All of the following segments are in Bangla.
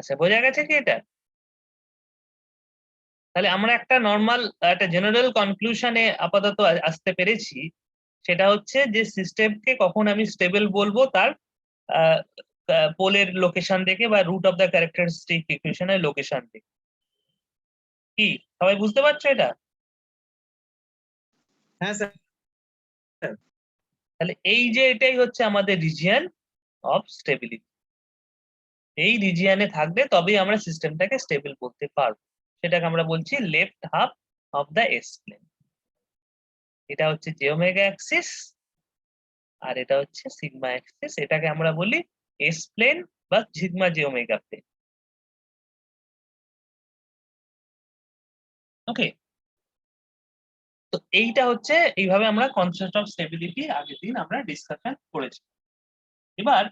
আচ্ছা, বোঝা গেছে কি এটা? তাহলে আমরা একটা নর্মাল একটা জেনারেল কনক্লুশনে আপাতত আসতে পেরেছি, সেটা হচ্ছে যে সিস্টেমকে কখন আমি স্টেবল বলবো তার পোলের লোকেশন দেখে বা রুট অফ দ্য ক্যারেক্টারিস্টিক ইকুয়েশনের লোকেশন দেখে। কি সবাই বুঝতে পারছো এটা? হ্যাঁ স্যার। তাহলে এই যে এটাই হচ্ছে আমাদের রিজিয়ন অফ স্টেবিলিটি। এই রিজিয়নে থাকলে তবেই আমরা সিস্টেমটাকে স্টেবল বলতে পারবো। সেটাকে আমরা বলছি left half of the S plane. এটা হচ্ছে জে ওমেগা অ্যাক্সিস আর এটা হচ্ছে সিগমা অ্যাক্সিস। এটাকে আমরা বলি এস প্লেন বা সিগমা জে ওমেগা প্লেন। ওকে, তো এইটা হচ্ছে এইভাবে আমরা কনসেপ্ট অফ স্টেবিলিটি আগের দিন আমরা ডিসকাশন করেছি। এবার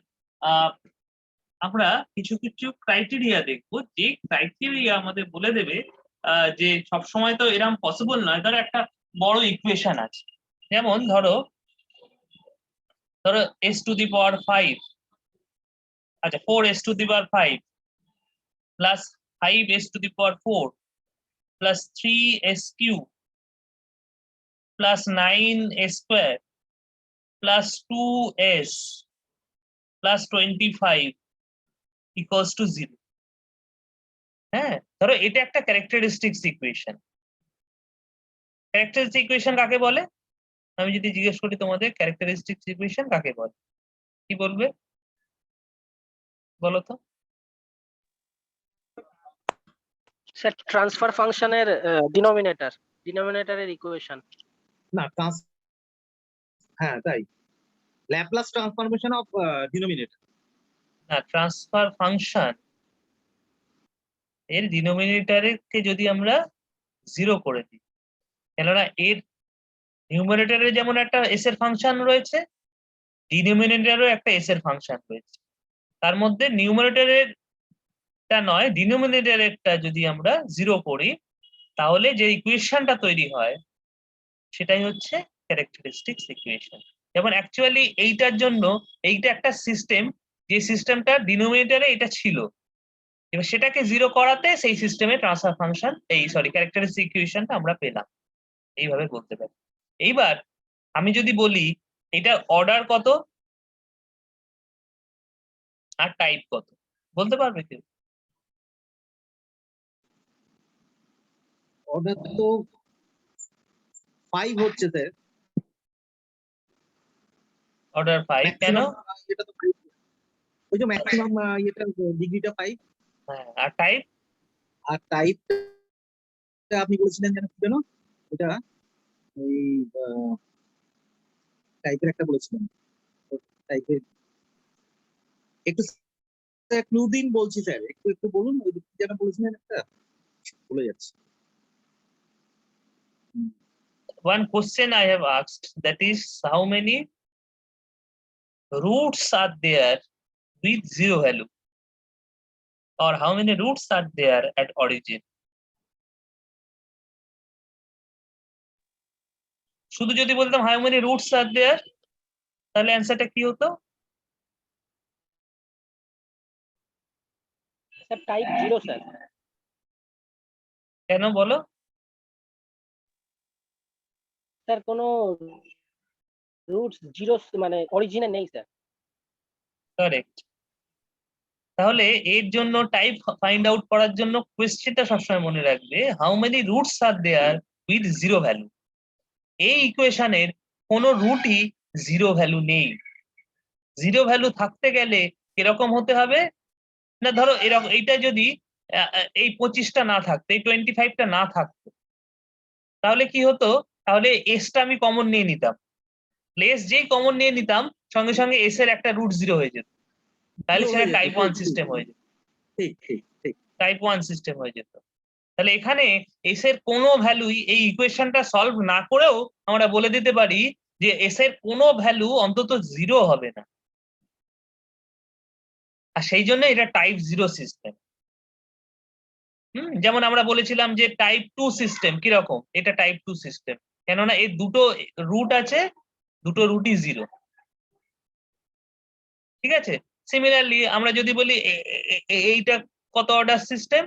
আমরা কিছু কিছু ক্রাইটেরিয়া দেখবো, যে ক্রাইটেরিয়া আমাদের বলে দেবে যে সবসময় তো এরকম পসিবল নয়। ধরো একটা বড় ইকুয়েশন আছে, যেমন ধরো ধরো এস টু দি পাওয়ার 5, আচ্ছা 4s two the power 5 plus 5s two the power 4 plus 3s cube plus 9s square plus 2s plus 25 equals to 0। হ্যাঁ, ধরো এটা একটা ক্যারেক্টারিস্টিক্স ইকুয়েশন। ক্যারেক্টারিস্টিক ইকুয়েশন কাকে বলে? আমি যদি জিজ্ঞেস করি তোমাদের ক্যারেক্টারিস্টিক্স ইকুয়েশন কাকে বলে, কি বলবে বলো তো? স্যার ট্রান্সফার ফাংশনের ডিনোমিনেটরের ইকুয়েশন। না হ্যাঁ তাই, ল্যাপ্লাস ট্রান্সফরমেশন অফ ডিনোমিনেটর। না, ট্রান্সফার ফাংশন এর ডিনোমিনেটরকে যদি আমরা 0 করে দিই, কেননা এর নিউমারেটরে যেমন একটা এস এর ফাংশন রয়েছে, ডিনোমিনেটরেও একটা এস এর ফাংশন রয়েছে। তার মধ্যে নিউমারেটরের টা নয়, ডিনোমিনেটরেরটা যদি আমরা 0 করি, তাহলে যে ইকুয়েশনটা তৈরি হয় সেটাই হচ্ছে ক্যারেক্টারিস্টিক্স ইকুয়েশন। যেমন অ্যাকচুয়ালি এইটার জন্য এইটা একটা সিস্টেম, যে সিস্টেমটা ডিনোমিনেটরে এটা ছিল, এবার সেটাকে 0 করাতে সেই সিস্টেমে ট্রান্সফার ফাংশন ক্যারেক্টারিস্টিক ইকুয়েশনটা আমরা পেলাম। এইভাবে বলতে পারি। এইবার আমি যদি বলি এটা অর্ডার কত আর টাইপ কত, বলতে পারবে কেউ? অর্ডার তো 5 হচ্ছে স্যার। অর্ডার 5 কেন? এটা তো 5, ওই যে ম্যাক্সিমাম এটা ডিগ্রিটা 5। হ্যাঁ, আর টাইপ? আর টাইপ আপনি বলেছিলেন যেন কি যেন এটা ওই টাইপের একটা বলেছিলেন, টাইপের একটু ক্লু দিন বলছি স্যার, একটু একটু বলুন ওই কি যেন বলেছিলেন, একটা ভুলে যাচ্ছি। One question I have asked, that is how many roots are there with 0 value, or how many roots are there at origin? শুধু যদি বলতাম how many roots are there, তাহলে অ্যান্সারটা কি হতো? Sir type 0 sir. কেন বলো? স্যার কোনো রুটস 0 মানে অরিজিনে নেই স্যার। কারেক্ট। তাহলে এর জন্য টাইপ ফাইন্ড আউট করার জন্য কোয়েশ্চেনটা সবসময় মনে রাখবে, how many roots are there with 0 value. এই ইকুয়েশনের কোনো রুটই 0 ভ্যালু নেই। 0 ভ্যালু থাকতে গেলে এরকম হতে হবে, না ধরো এরকম, এইটা যদি এই 25টা না থাকতো, এই 25টা না থাকতো, তাহলে কি হতো? তাহলে এসটা আমি কমন নিয়ে নিতাম, এস যেই কমন নিয়ে নিতাম সঙ্গে সঙ্গে এস এর একটা রুট 0 হয়ে যেত, তাহলে সেটা টাইপ 1 সিস্টেম হয়ে যেত। ঠিক ঠিক ঠিক, টাইপ 1 সিস্টেম হয়ে যেত। তাহলে এখানে এস এর কোনো ভ্যালুই, এই ইকুয়েশনটা সলভ না করেও আমরা বলে দিতে পারি যে এস এর কোনো ভ্যালু অন্তত 0 হবে না, আর সেই জন্য এটা টাইপ 0 সিস্টেম। যেমন আমরা বলেছিলাম যে টাইপ 2 সিস্টেম কিরকম, এটা টাইপ 2 সিস্টেম, কেননা এর দুটো রুট আছে, দুটো রুটই 0। ঠিক আছে, সিমিলারলি আমরা যদি বলি এইটা কত অর্ডার সিস্টেম,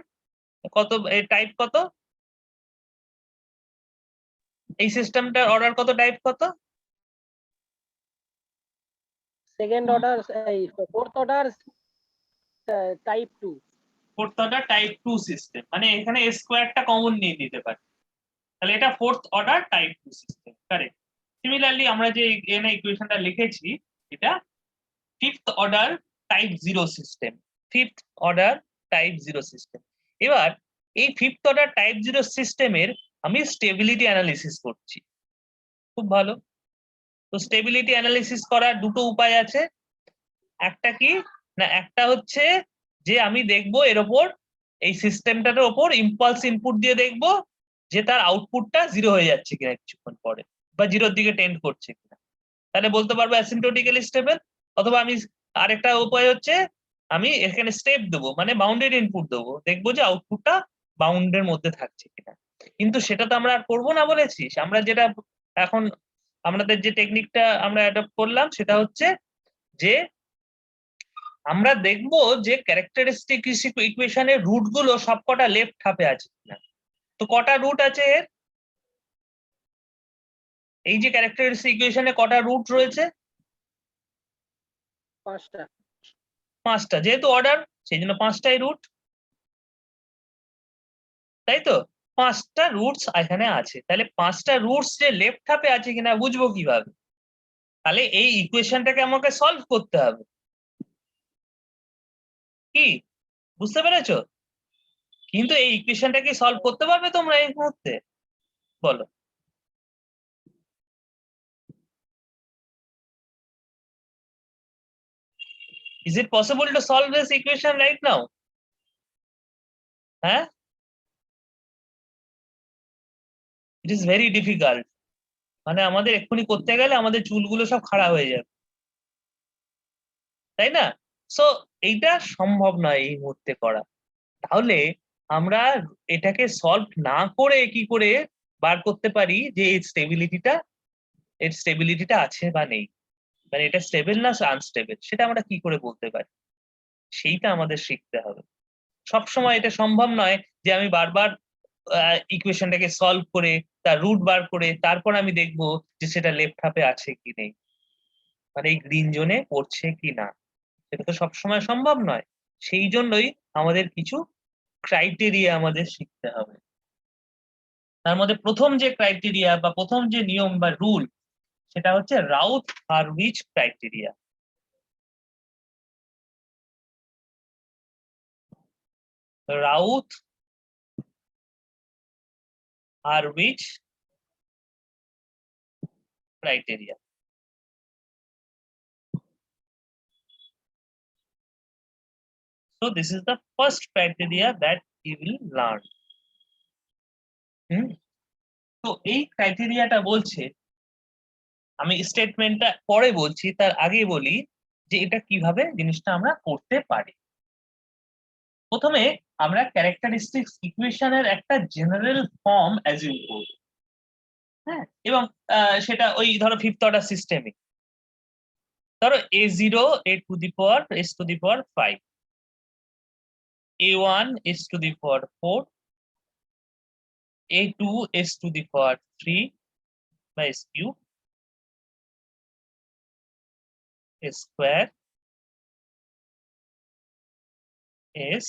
কত টাইপ কত, এই সিস্টেমটার অর্ডার কত, টাইপ কত? সেকেন্ড অর্ডার, এই fourth order type 2। Fourth order type 2 system, মানে এখানে স্কোয়ারটা কমন নিয়ে নিতে পারি, তাহলে এটা fourth order type 2 system, correct. Similarly আমরা যে এখানে ইকুয়েশনটা লিখেছি, এটা fifth order type 0 system, fifth order type 0 system. এবার এই ফিফথ অর্ডার টাইপ 0 সিস্টেমের আমি স্টেবিলিটি অ্যানালিসিস করছি। খুব ভালো। তো স্টেবিলিটি অ্যানালিসিস করার দুটো উপায় আছে। একটা কি না, একটা হচ্ছে যে আমি দেখবো এর ওপর, এই সিস্টেমটার ওপর ইম্পালস ইনপুট দিয়ে দেখবো যে তার আউটপুটটা 0 হয়ে যাচ্ছে কিনা কিছুক্ষণ পরে, বা 0-র দিকে টেন্ড করছে কিনা, তাহলে বলতে পারবো অ্যাসিম্পটোটিক্যালি স্টেবল। অথবা আমি আরেকটা উপায় হচ্ছে আমি এখানে স্টেপ দেবো, মানে বাউন্ডেড ইনপুট দেবো, দেখবো যে আউটপুটটা বাউন্ডের মধ্যে থাকছে কিনা। কিন্তু সেটা তো আমরা আর করবো না বলেছি। আমরা যেটা এখন আমাদের যে টেকনিকটা আমরা অ্যাডপ্ট করলাম সেটা হচ্ছে যে আমরা দেখবো যে ক্যারেক্টারিস্টিক ইকুয়েশনের রুট গুলো সবকটা লেফট হাফে আছে কিনা। তো কটা রুট আছে এর, এই যে ক্যারেক্টারিস্টিক ইকুয়েশনে কটা রুট রয়েছে? 5টা। 5টা, যেহেতু অর্ডার সেই জন্য 5টাই রুট, তাই তো? 5টা রুটস এখানে আছে, তাহলে 5টা রুটস যে লেফট হাফে আছে কিনা বুঝবো কিভাবে? তাহলে এই ইকুয়েশনটাকে আমাকে সলভ করতে হবে। কি বুঝতে পেরেছো? কিন্তু এই ইকুয়েশনটা কি সলভ করতে পারবে তোমরা এই মুহূর্তে? বলো। Is it possible to solve this equation right now? হ্যাঁ, ইট ইজ ভেরি ডিফিকাল্ট। মানে আমাদের এক্ষুনি করতে গেলে আমাদের চুলগুলো সব খাড়া হয়ে যাবে, তাই না? সো এইটা সম্ভব নয় এই মুহূর্তে করা। তাহলে আমরা এটাকে সলভ না করে কি করে বার করতে পারি যে এর স্টেবিলিটিটা আছে বা নেই, মানে এটা স্টেবল না আনস্টেবল, সেটা আমরা কি করে বলতে পারি, সেইটা আমাদের শিখতে হবে। সবসময় এটা সম্ভব নয় যে আমি বারবার ইকুয়েশনটাকে সলভ করে তার রুট বার করে তারপর আমি দেখবো যে সেটা লেফট হাফে আছে কি নেই, মানে এই গ্রিন জোনে পড়ছে কি না। সেটা তো সবসময় সম্ভব নয়। সেই জন্যই আমাদের কিছু ক্রাইটেরিয়া আমাদের শিখতে হবে। তার মধ্যে প্রথম যে ক্রাইটেরিয়া বা প্রথম যে নিয়ম বা রুল, সেটা হচ্ছে Routh Harwich criteria. Routh Harwich criteria. So this is the first criteria that you will learn. তো এই ক্রাইটেরিয়াটা বলছে, আমি স্টেটমেন্টটা পরে বলছি, তার আগে বলি যে এটা কিভাবে জিনিসটা আমরা করতে পারি। প্রথমে আমরা ক্যারেক্টারিস্টিক্স ইকুয়েশনের একটা জেনারেল ফর্ম অ্যাজিউম করব। হ্যাঁ, এবং সেটা ওই ধরো ফিফথ অর্ডার সিস্টেমে ধরো a0 a to the power s to the power 5, a1 s to the power 4, a2 s to the power 3 by s cube, a square s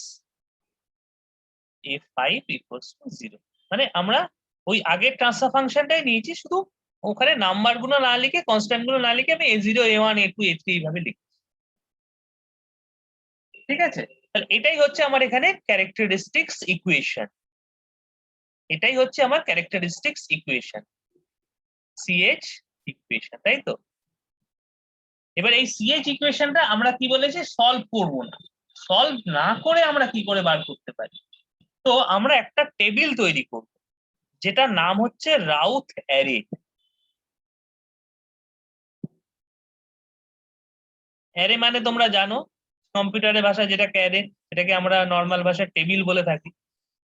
a5 equals to 0। মানে আমরা ওই আগের ট্রান্সফার ফাংশনটাই নিয়েছি, শুধু ওখানে নাম্বার গুলো না লিখে, কনস্ট্যান্ট গুলো না লিখে আমি a0 a1 a2 a3 এইভাবে লিখি। ঠিক আছে, তাহলে এটাই হচ্ছে আমার এখানে ক্যারেক্টারিস্টিক্স ইকুয়েশন, এটাই হচ্ছে আমার ক্যারেক্টারিস্টিক্স ইকুয়েশন, CH ইকুয়েশন, তাই তো? এবার এই CH ইকুয়েশনটা আমরা কি বলেছি, সলভ করব না। সলভ না করে আমরা কি করে বার করতে পারি? তো আমরা একটা টেবিল তৈরি করব যেটার নাম হচ্ছে রাউথ অ্যারে। অ্যারে মানে তোমরা জানো, কম্পিউটারের ভাষায় যেটাকে অ্যারে, সেটাকে আমরা নর্মাল ভাষায় টেবিল বলে থাকি।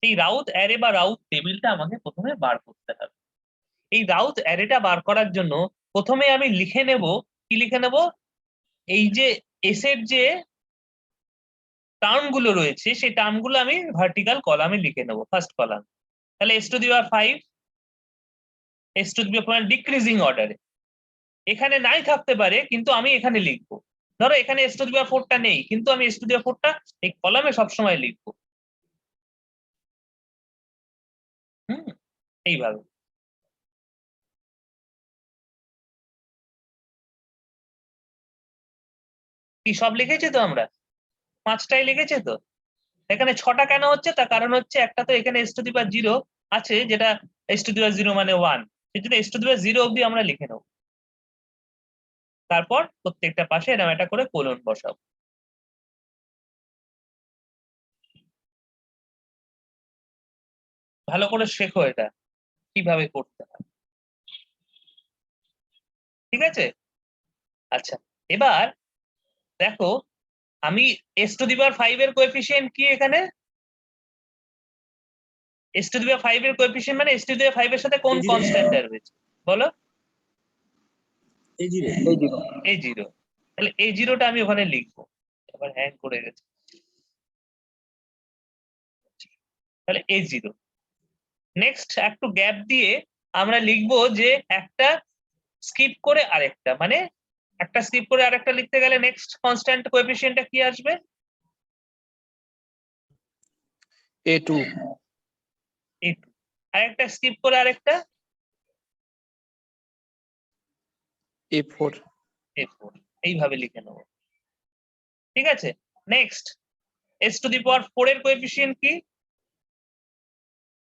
এই রাউথ অ্যারে বা রাউথ টেবিলটা আমাকে প্রথমে বার করতে হবে। এই রাউথ অ্যারেটা বার করার জন্য প্রথমে আমি লিখে নেব, কি লিখে নেব, এই যে এস এর যে টার্ম গুলো রয়েছে সেই টার্ম গুলো আমি ভার্টিক্যাল কলামে লিখে নেবো ফার্স্ট কলাম। তাহলে s to the power 5, s to the power decreasing অর্ডারে এখানে নাই থাকতে পারে, কিন্তু আমি এখানে লিখবো। ধরো এখানে s টু দি পাওয়ার 4টা নেই, কিন্তু আমি s টু দি পাওয়ার 4টা এই কলামে সবসময় লিখবো। এইভাবে। কি সব লিখেছি তো আমরা? 5টাই লিখেছে তো। এখানে 6টা কেন হচ্ছে, তার কারণ হচ্ছে একটা তো এখানে s টু দি পাওয়ার 0 আছে, যেটা s টু দি পাওয়ার 0 মানে 1, সেজন্য s টু দি পাওয়ার 0 অবধি আমরা লিখে নেব। তারপর প্রত্যেকটা পাশে এরকম একটা করে কোলন বসাবো। ভালো করে শেখো এটা কিভাবে করতে হয়, ঠিক আছে? আচ্ছা, এবার দেখো আমি s টু দি পাওয়ার 5 এর কোএফিসিয়েন্ট কি এখানে? s টু দি পাওয়ার 5 এর কোএফিসিয়েন্ট মানে s টু দি পাওয়ার 5 এর সাথে কোন A0 কনস্ট্যান্ট রয়েছে বলো? A0 a0। তাহলে a0টা আমি ওখানে লিখবো। এবার হ্যাং করে গেছে। তাহলে a0। নেক্সট একটু গ্যাপ দিয়ে আমরা লিখবো যে একটা স্কিপ করে আরেকটা, মানে একটা স্কিপ করে আরেকটা লিখতে গেলে নেক্সট কনস্ট্যান্ট কোএফিসিয়েন্টটা কি আসবে? A2 a2। আরেকটা স্কিপ করে আরেকটা A4 a4। এইভাবে লিখে নেবো, ঠিক আছে? Next s to the power 4 এর কোএফিসিয়েন্ট কি?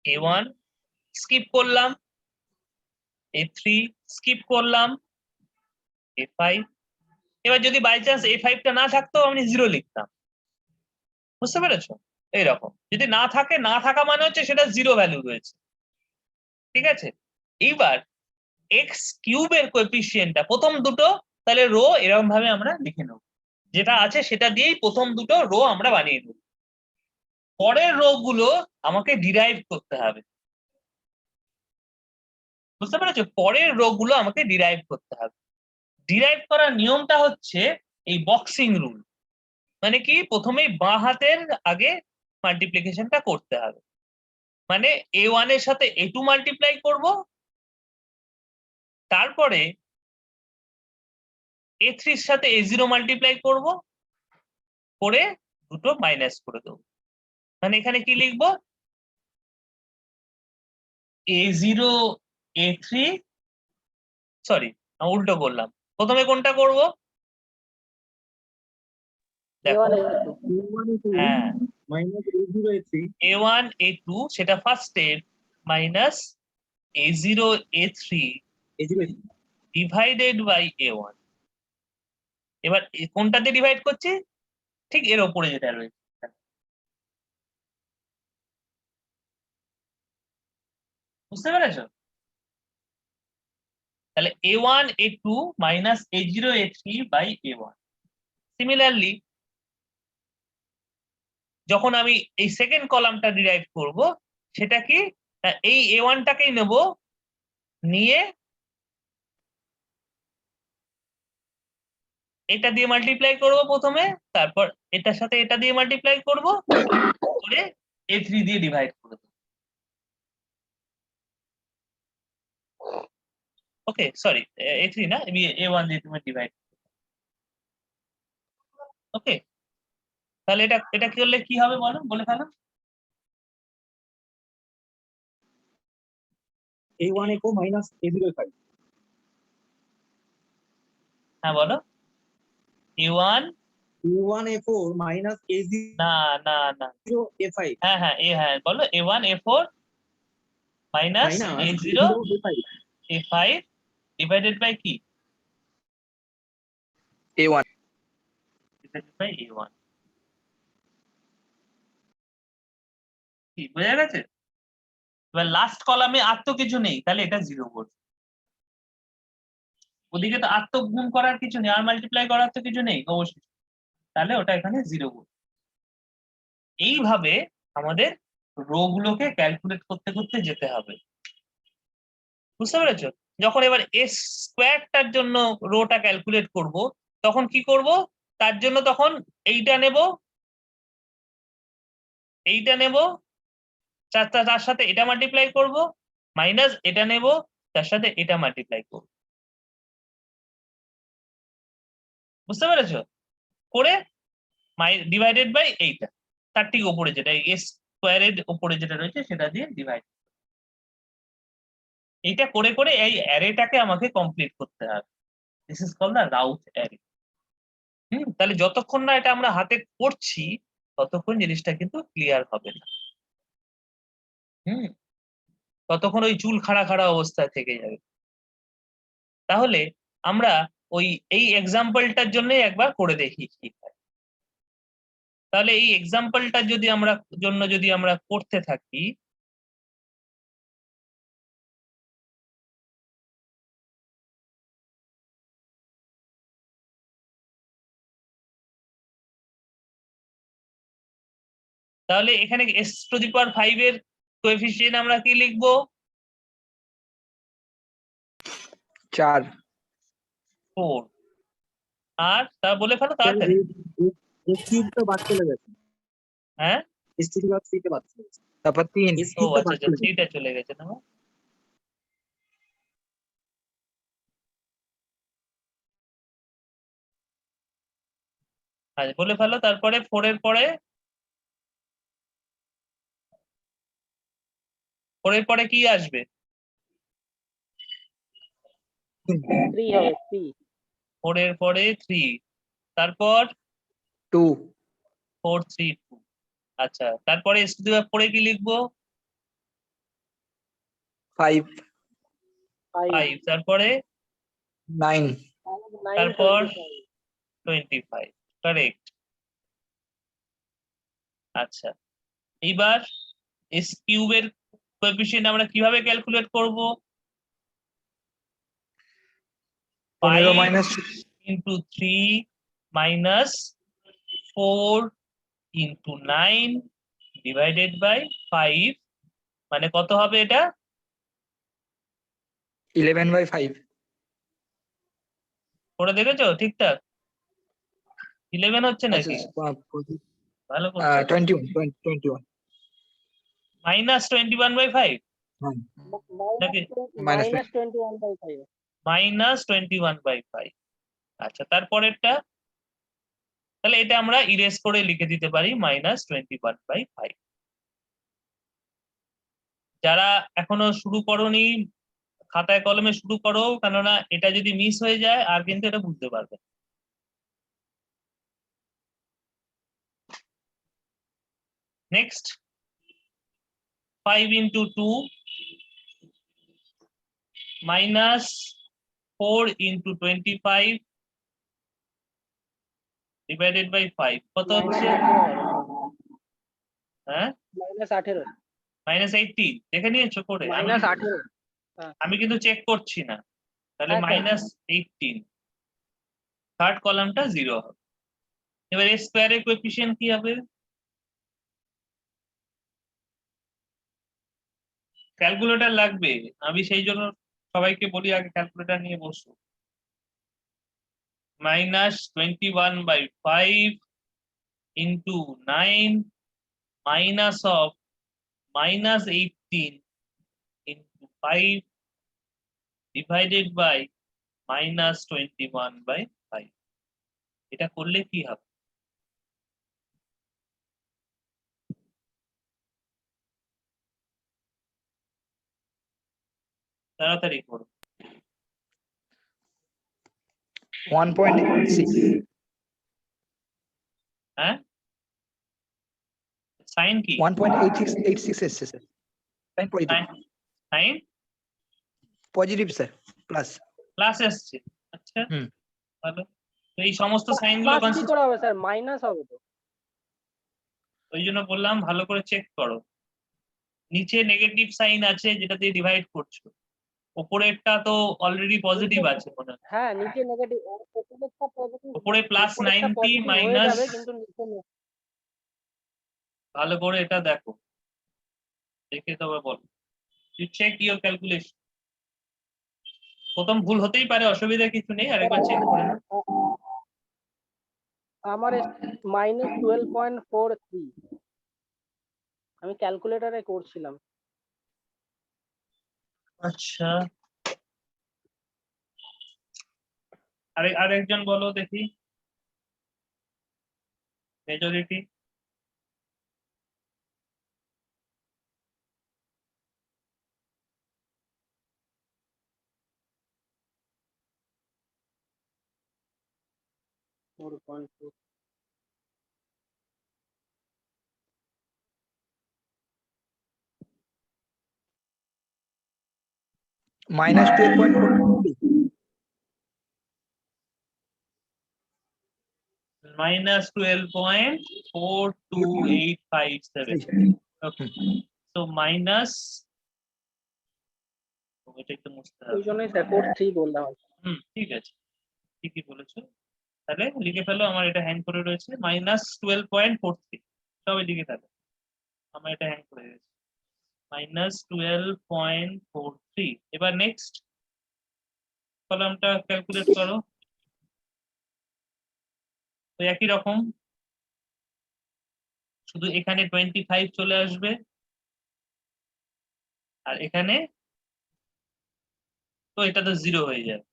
a1 স্কিপ করলাম, a3 স্কিপ করলাম, a5। এবার যদি বাই চান্স a5টা না থাকতো আমি 0 লিখতাম, বুঝতে পেরেছো? এইরকম যদি না থাকে, না থাকা মানে হচ্ছে সেটা 0 ভ্যালু রয়েছে, ঠিক আছে? এইবার এক্স কিউবের কোএফিসিয়েন্টটা প্রথম দুটো, তাহলে রো এরকম ভাবে আমরা লিখে নেব, যেটা আছে সেটা দিয়েই প্রথম দুটো রো আমরা বানিয়ে নেব। পরের রো গুলো আমাকে ডিরাইভ করতে হবে, বুঝতে পেরেছো? পরের রো গুলো আমাকে ডিরাইভ করতে হবে। ডিরাইভ করার নিয়মটা হচ্ছে এই বক্সিং রুল, মানে কি প্রথমেই বাঁ হাতের আগে মাল্টিপ্লিকেশনটা করতে হবে। মানে a1 এর সাথে a2 মাল্টিপ্লাই করব, তারপরে a3 এর সাথে a0 মাল্টিপ্লাই করব, করে দুটো মাইনাস করে দেবো। মানে এখানে কি লিখবো? a0 a3, সরি উল্টো করলাম, প্রথমে কোনটা করব? দেখো, হ্যাঁ minus A0 A3 a1 a2 সেটা first step, minus a0 a3 divided by a1। এবার কোনটাতে ডিভাইড করছি? ঠিক এর ওপরে যেটা রয়েছে, বুঝতে পেরেছো? তাহলে a1 a2 minus a0 a3 by a1। Similarly যখন আমি এই সেকেন্ড কলামটা ডিরাইভ করব, সেটা কি? এই a1টাকেই নেব, নিয়ে এটা দিয়ে মাল্টিপ্লাই করব প্রথমে, তারপর এটার সাথে এটা দিয়ে মাল্টিপ্লাই করব, করে a3 দিয়ে ডিভাইড করে দেবো। ওকে, সরি a3 না, a1 দিয়ে তুমি ডিভাইড। ওকে, তাহলে এটা এটা কি করলে কি হবে বলো, বলে ফেলো। A1 A4 minus A0 A5 হ্যাঁ বলো। a1 A1 A4 minus A0 না না না, A5 হ্যাঁ হ্যাঁ হ্যাঁ বলো, a1 a4 minus a0 A5 a5 divided by কি? A1 divided by a1। কি বোঝা গেছে? এবার লাস্ট কলামে আর তো কিছু নেই, তাহলে এটা 0 করবে। ওদিকে তো আর তো গুণ করার কিছু নেই, আর মাল্টিপ্লাই করার তো কিছু নেই অবশ্যই, তাহলে ওটা এখানে 0 করবে। এইভাবে আমাদের রো গুলোকে ক্যালকুলেট করতে করতে যেতে হবে, বুঝতে পেরেছো? যখন এবার এস স্কোয়ারটার জন্য রোটা ক্যালকুলেট করব, তখন কি করব? তার জন্য তখন এইটা নেব, এইটা নেব, তার সাথে এটা মাল্টিপ্লাই করব, মাইনাস এটা নেব, তার সাথে এটা মাল্টিপ্লাই করব। বুঝতে পেরেছো? করে ডিভাইডেড বাই এইটা, তার ঠিক উপরে যেটা এস স্কোয়ারের উপরে যেটা রয়েছে সেটা দিয়ে ডিভাইড। এইটা করে করে এই অ্যারেটাকে আমাকে কমপ্লিট করতে হবে। This is called the Routh array. তাহলে যতক্ষণ না এটা আমরা হাতে করছি ততক্ষণ জিনিসটা কিন্তু ক্লিয়ার হবে না। ততক্ষণ ওই চুল খাড়া খাড়া অবস্থায় থেকে যাবে। তাহলে আমরা ওই এই এক্সাম্পলটার জন্য একবার করে দেখি কি হয়। তাহলে এই এক্সাম্পলটার যদি আমরা করতে থাকি, তাহলে এখানে s⁵ এর কোএফিসিয়েন্ট আমরা কি লিখবো? 4। 4। আর তা বলে ফেলো স্যার তাড়াতাড়ি। এই কিউবটা বাদ চলে গেছে, হ্যাঁ, s⁵ টা বাদ চলে গেছে, তারপর 3। s ও কিউবটা আচ্ছা বাদ আচ্ছা, চলে গেছে। 3টা চলে গেছে না? আচ্ছা বলে ফেলো, তারপরে 4 এর পরে 4 এর পরে কি আসবে? 3 হবে 3। 4 এর পরে 3, তারপর 2। 4 3 2। আচ্ছা, তারপরে s⁵ কি লিখবো? 5। 5, তারপরে 9। তারপর 25। কারেক্ট। আচ্ছা, এইবার s³ এর কোএফিসিয়েন্ট আমরা কিভাবে ক্যালকুলেট করব? 15 5 minus into 3 minus 4 into 9 divided by 5, মানে কত হবে এটা? 11/5। করে দেখেছো ঠিকঠাক? 11 হচ্ছে নাকি? ভালো করে 21। মাইনাস 21/5 নাকি Minus মাইনাস 21/5। মাইনাস 21/5? আচ্ছা, তারপরেরটা তাহলে এটা আমরা ইরেজ করে লিখে দিতে পারি মাইনাস 21/5। যারা এখনো শুরু করোনি খাতায় কলমে শুরু করো, কেননা এটা যদি মিস হয়ে যায় আর কিন্তু এটা বুঝতে পারবে। Next, 5 into 2 minus 4 into 25 divided by 5 কত হচ্ছে? হ্যাঁ, -18। -80 দেখে নিয়েছো করে? -18। আমি কিন্তু চেক করছি না। তাহলে হ্যাঁ, -18, থার্ড কলামটা 0 হবে। এবার s² এর কোএফিসিয়েন্ট কি হবে? ক্যালকুলেটর লাগবে, আমি সেই জন্য সবাইকে বলি আগে ক্যালকুলেটর নিয়ে বসো। -21/5 into 9 minus of -18 into 5 divided by -21/5। এটা করলে কি হবে? তাড়াতাড়ি করো। 1.86। হ্যাঁ, সাইন কি? 1.86 এসছে sir. Sign positive. Sign positive sir, plus. Plus আসছে। আচ্ছা, ভালো। তো এই সমস্ত সাইন গুলো প্লাস কি করে হবে স্যার? মাইনাস হবে তো। ওই জন্য বললাম ভালো করে চেক করো। নিচে নেগেটিভ সাইন আছে যেটা দিয়ে ডিভাইড করছো, উপরেরটা তো অলরেডি পজিটিভ আছে মনে হয়। হ্যাঁ, নিচে নেগেটিভ, উপরেরটা পজিটিভ। উপরে প্লাস 90 হয়ে মাইনাস, যাবে কিন্তু নিচে ভালো করে এটা দেখো, দেখে তবে বলো। You check your calculation. প্রথম ভুল হতেই পারে, অসুবিধা কিছু নেই, আরেকবার চেক করে নাও। আমার -12.43। আমি ক্যালকুলেটরে করছিলাম। আচ্ছা, আরেকজন বলো দেখি, majority. minus 12.43. minus 12.42857. Okay, so minus, এটা একটু মুছতে ওই হবে। জন্যই স্যার কোড 3 বললাম। ঠিক আছে, ঠিকই বলেছো। তাহলে লিখে ফেলো, আমার এটা হ্যাং করে রয়েছে, -12.43। সবাই লিখে ফেলো, আমার এটা হ্যাং করে গেছে, -12.43। এবার নেক্সট কলামটা ক্যালকুলেট করো, তো একই রকম, শুধু এখানে 25 চলে আসবে, আর এখানে তো এটা তো 0 হয়ে যাবে।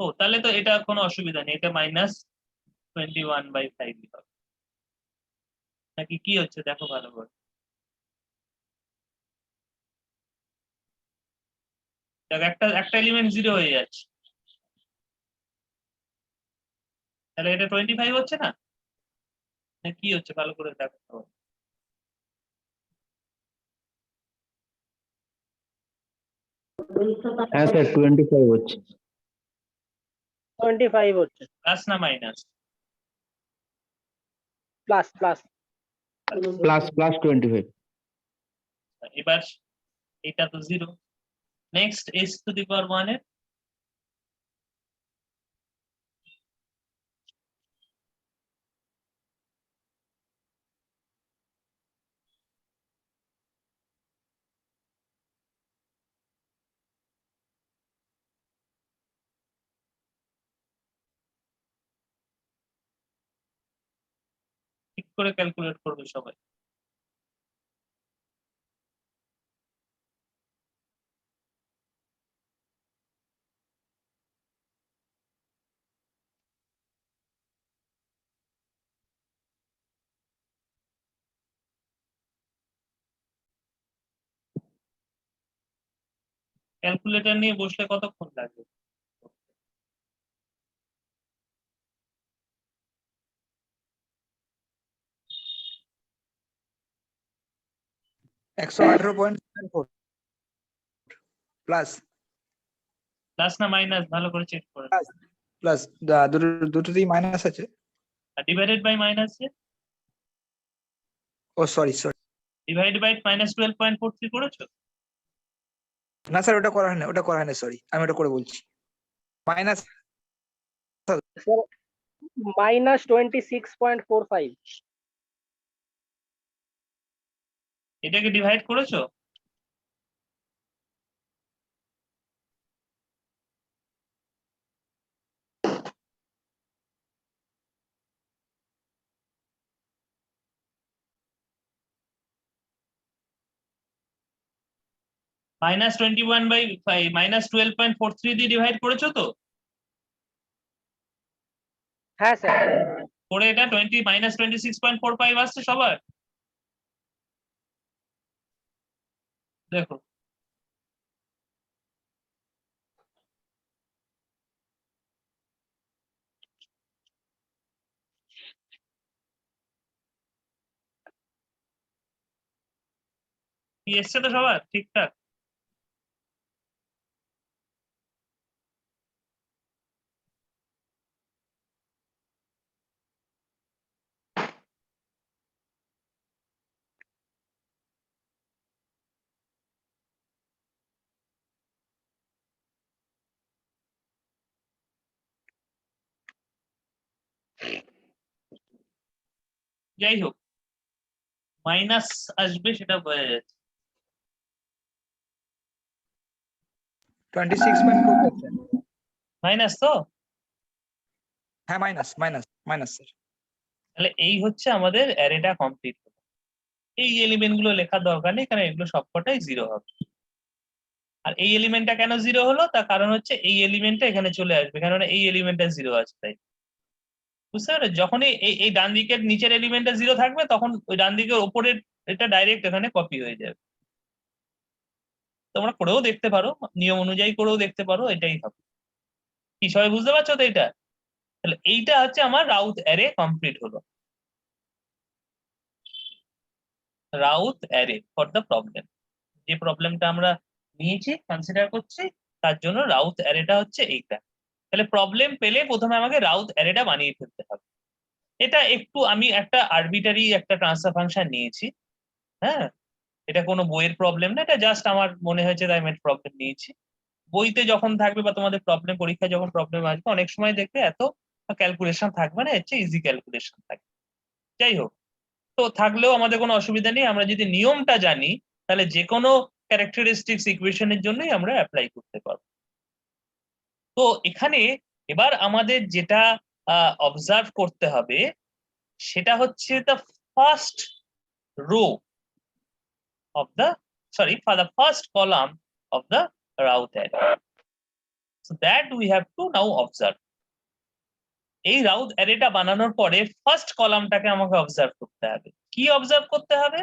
ও, তাহলে তো এটা কোনো অসুবিধা নেই, এটা -21/5 হবে, নাকি কি হচ্ছে দেখো ভালো করে। দেখো, একটা এলিমেন্ট 0 হয়ে যাচ্ছে, তাহলে এটা 25 হচ্ছে না, কি হচ্ছে ভালো করে দেখো। হ্যাঁ স্যার 25 হচ্ছে। 25 হচ্ছে। প্লাস না মাইনাস? Plus plus. প্লাস 25। এবার এটা তো 0। নেক্সট s⁻1 এর ঠিক করে ক্যালকুলেট করবে সবাই। ক্যালকুলেটর নিয়ে বসলে কতক্ষণ লাগবে? একশো 18.4 প্লাস প্লাস না মাইনাস ভালো করে চেক করে। প্লাস দুটোতেই মাইনাস আছে। আর divided by minus, oh sorry divide by -12.43 করেছো? না স্যার, ওটা করা হয়নি, সরি, আমি ওটা করে বলছি। মাইনাস -26.45। এটাকে ডিভাইড করেছো? -21/5 -12.43 দিয়ে ডিভাইড করেছো তো? হ্যাঁ স্যার। করে এটা -26.45 আসছে সবার? দেখো, কি এসছে তো সবার ঠিকঠাক? যাই হোক, মাইনাস আসবে সেটা বোঝা যাচ্ছে। 26.4%। মাইনাস তো? হ্যাঁ মাইনাস স্যার। তাহলে এই হচ্ছে আমাদের অ্যারেটা কমপ্লিট। এই এলিমেন্ট গুলো লেখার দরকার নেই, কারণ এগুলো সবকটাই জিরো হবে। আর এই এলিমেন্টটা কেন জিরো হলো, তার কারণ হচ্ছে এই এলিমেন্টটা এখানে চলে আসবে, কারণ এই এলিমেন্টটা জিরো আছে তাই। বুঝতে পারলে, যখনই এই ডান দিকের নিচের এলিমেন্টটা জিরো থাকবে তখন ওই ডান দিকের ওপরের এটা ডাইরেক্ট এখানে কপি হয়ে যাবে। তোমরা করেও দেখতে পারো, নিয়ম অনুযায়ী করেও দেখতে পারো, এটাই হবে। কি সবাই বুঝতে পারছো তো এটা? তাহলে এইটা হচ্ছে আমার রাউথ অ্যারে কমপ্লিট হলো। Routh array for the problem, যে প্রবলেমটা আমরা নিয়েছি কনসিডার করছি তার জন্য রাউথ অ্যারেটা হচ্ছে এইটা। তাহলে প্রবলেম পেলে প্রথমে আমাকে রাউথ অ্যারেটা বানিয়ে ফেলতে হবে। এটা একটু আমি একটা আরবিটারি একটা ট্রান্সফার ফাংশন নিয়েছি, হ্যাঁ, এটা কোনো বইয়ের প্রবলেম না, এটা জাস্ট আমার মনে হয়েছে তাই আমি প্রবলেম নিয়েছি। বইতে যখন থাকবে বা তোমাদের প্রবলেম পরীক্ষায় যখন প্রবলেম আসবে অনেক সময় দেখবে এত ক্যালকুলেশন থাকবে না, হচ্ছে ইজি ক্যালকুলেশন থাকবে। যাই হোক, তো থাকলেও আমাদের কোনো অসুবিধা নেই, আমরা যদি নিয়মটা জানি তাহলে যে কোনো ক্যারেক্টারিস্টিক্স ইকুয়েশনের জন্যই আমরা অ্যাপ্লাই করতে পারবো। তো এখানে এবার আমাদের যেটা অবজার্ভ করতে হবে সেটা হচ্ছে the first row of the for the first column of the Raut array. So that we have to now observe. এই রাউথ অ্যারেটা বানানোর পরে ফার্স্ট কলামটাকে আমাকে অবজার্ভ করতে হবে। কি অবজার্ভ করতে হবে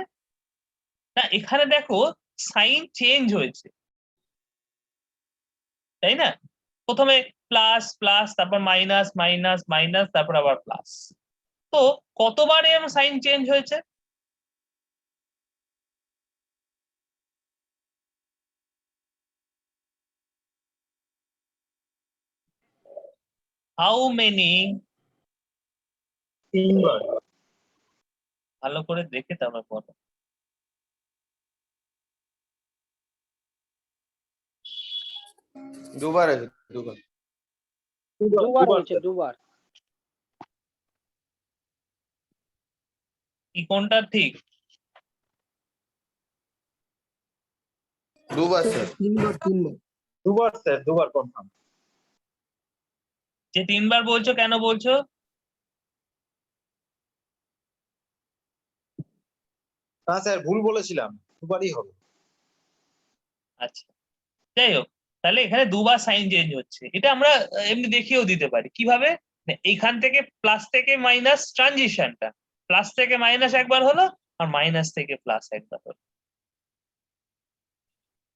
না, এখানে দেখো সাইন চেঞ্জ হয়েছে, তাই না? প্রথমে প্লাস প্লাস, তারপর মাইনাস মাইনাস মাইনাস, তারপর আবার প্লাস। তো কতবারে সাইন চেঞ্জ হয়েছে? How many? তিনবার। ভালো করে দেখে তারপর বলো। দুবার আছে, দুবার। দুবার হয়েছে, দুবার। কি কোনটা ঠিক? দুবার স্যার। দুবার স্যার, দুবার কনফার্ম। যে তিনবার বলছো কেন বলছো? না স্যার, ভুল বলেছিলাম, দুবারই হবে। আচ্ছা, যাই হোক, তাহলে এখানে দুবার সাইন চেঞ্জ হচ্ছে। এটা আমরা এমনি দেখিয়েও দিতে পারি কিভাবে। এইখান থেকে প্লাস থেকে মাইনাস ট্রানজিশনটা, প্লাস থেকে মাইনাস একবার হলো আর মাইনাস থেকে প্লাস একবার হলো,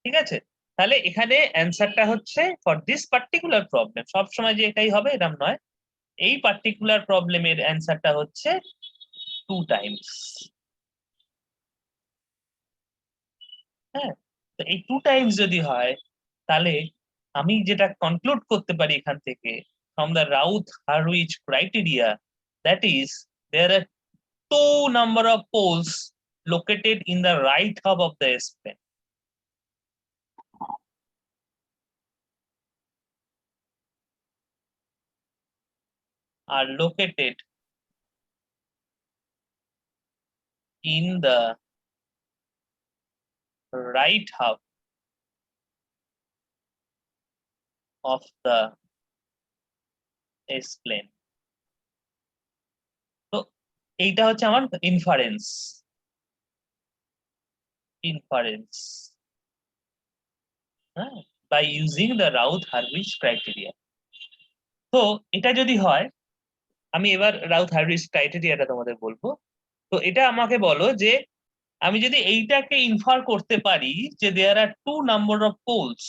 ঠিক আছে? তাহলে এখানে অ্যান্সারটা হচ্ছে ফর দিস পার্টিকুলার প্রবলেম, সবসময় যে এটাই হবে এরকম নয়, এই পার্টিকুলার প্রবলেমের অ্যান্সারটা হচ্ছে 2 টাইমস। হ্যাঁ, তো এই 2 টাইমস যদি হয় তাহলে আমি যেটা কনক্লুড করতে পারি এখান থেকে, from the Routh-Hurwitz criteria, that is there are 2 number of poles located in the right hub of the S-plane. Are located in the right hub of the S-plane. তো এইটা হচ্ছে আমার ইনফারেন্স হ্যাঁ, by using the Routh-Hurwitz criteria. তো এটা যদি হয়, আমি এবার Routh-Hurwitz ক্রাইটেরিয়াটা তোমাদের বলবো। তো এটা আমাকে বলো যে আমি যদি এইটাকে ইনফার করতে পারি যে there are 2 number of poles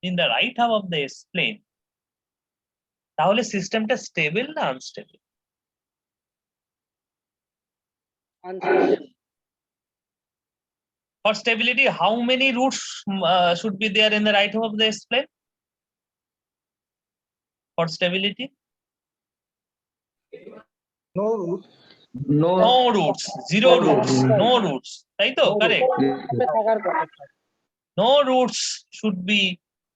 in the right half of the S-plane, তাহলে সিস্টেমটা স্টেবল না unstable? For stability, how many roots should be there in the right half of the S-plane? For stability, no root. No. no roots, zero roots, no roots, তাই তো? Correct. থাকার কথা। No roots should be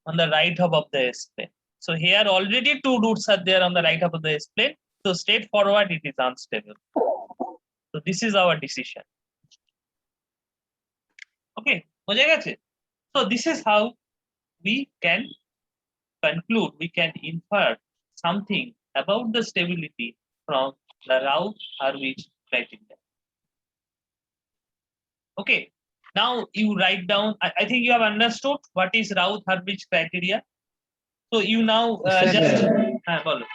on the right half of the S-plane. So here already 2 roots are there on the right half of the S-plane. So straightforward, it is unstable. So this is our decision. Okay, বোঝা গেছে? So this is how we can conclude, we can infer something about the stability from the Routh-Hurwitz criteria. Okay, now you write down. I think you have understood what is Raut-Hurwitz criteria. So you now Sir, just bolo.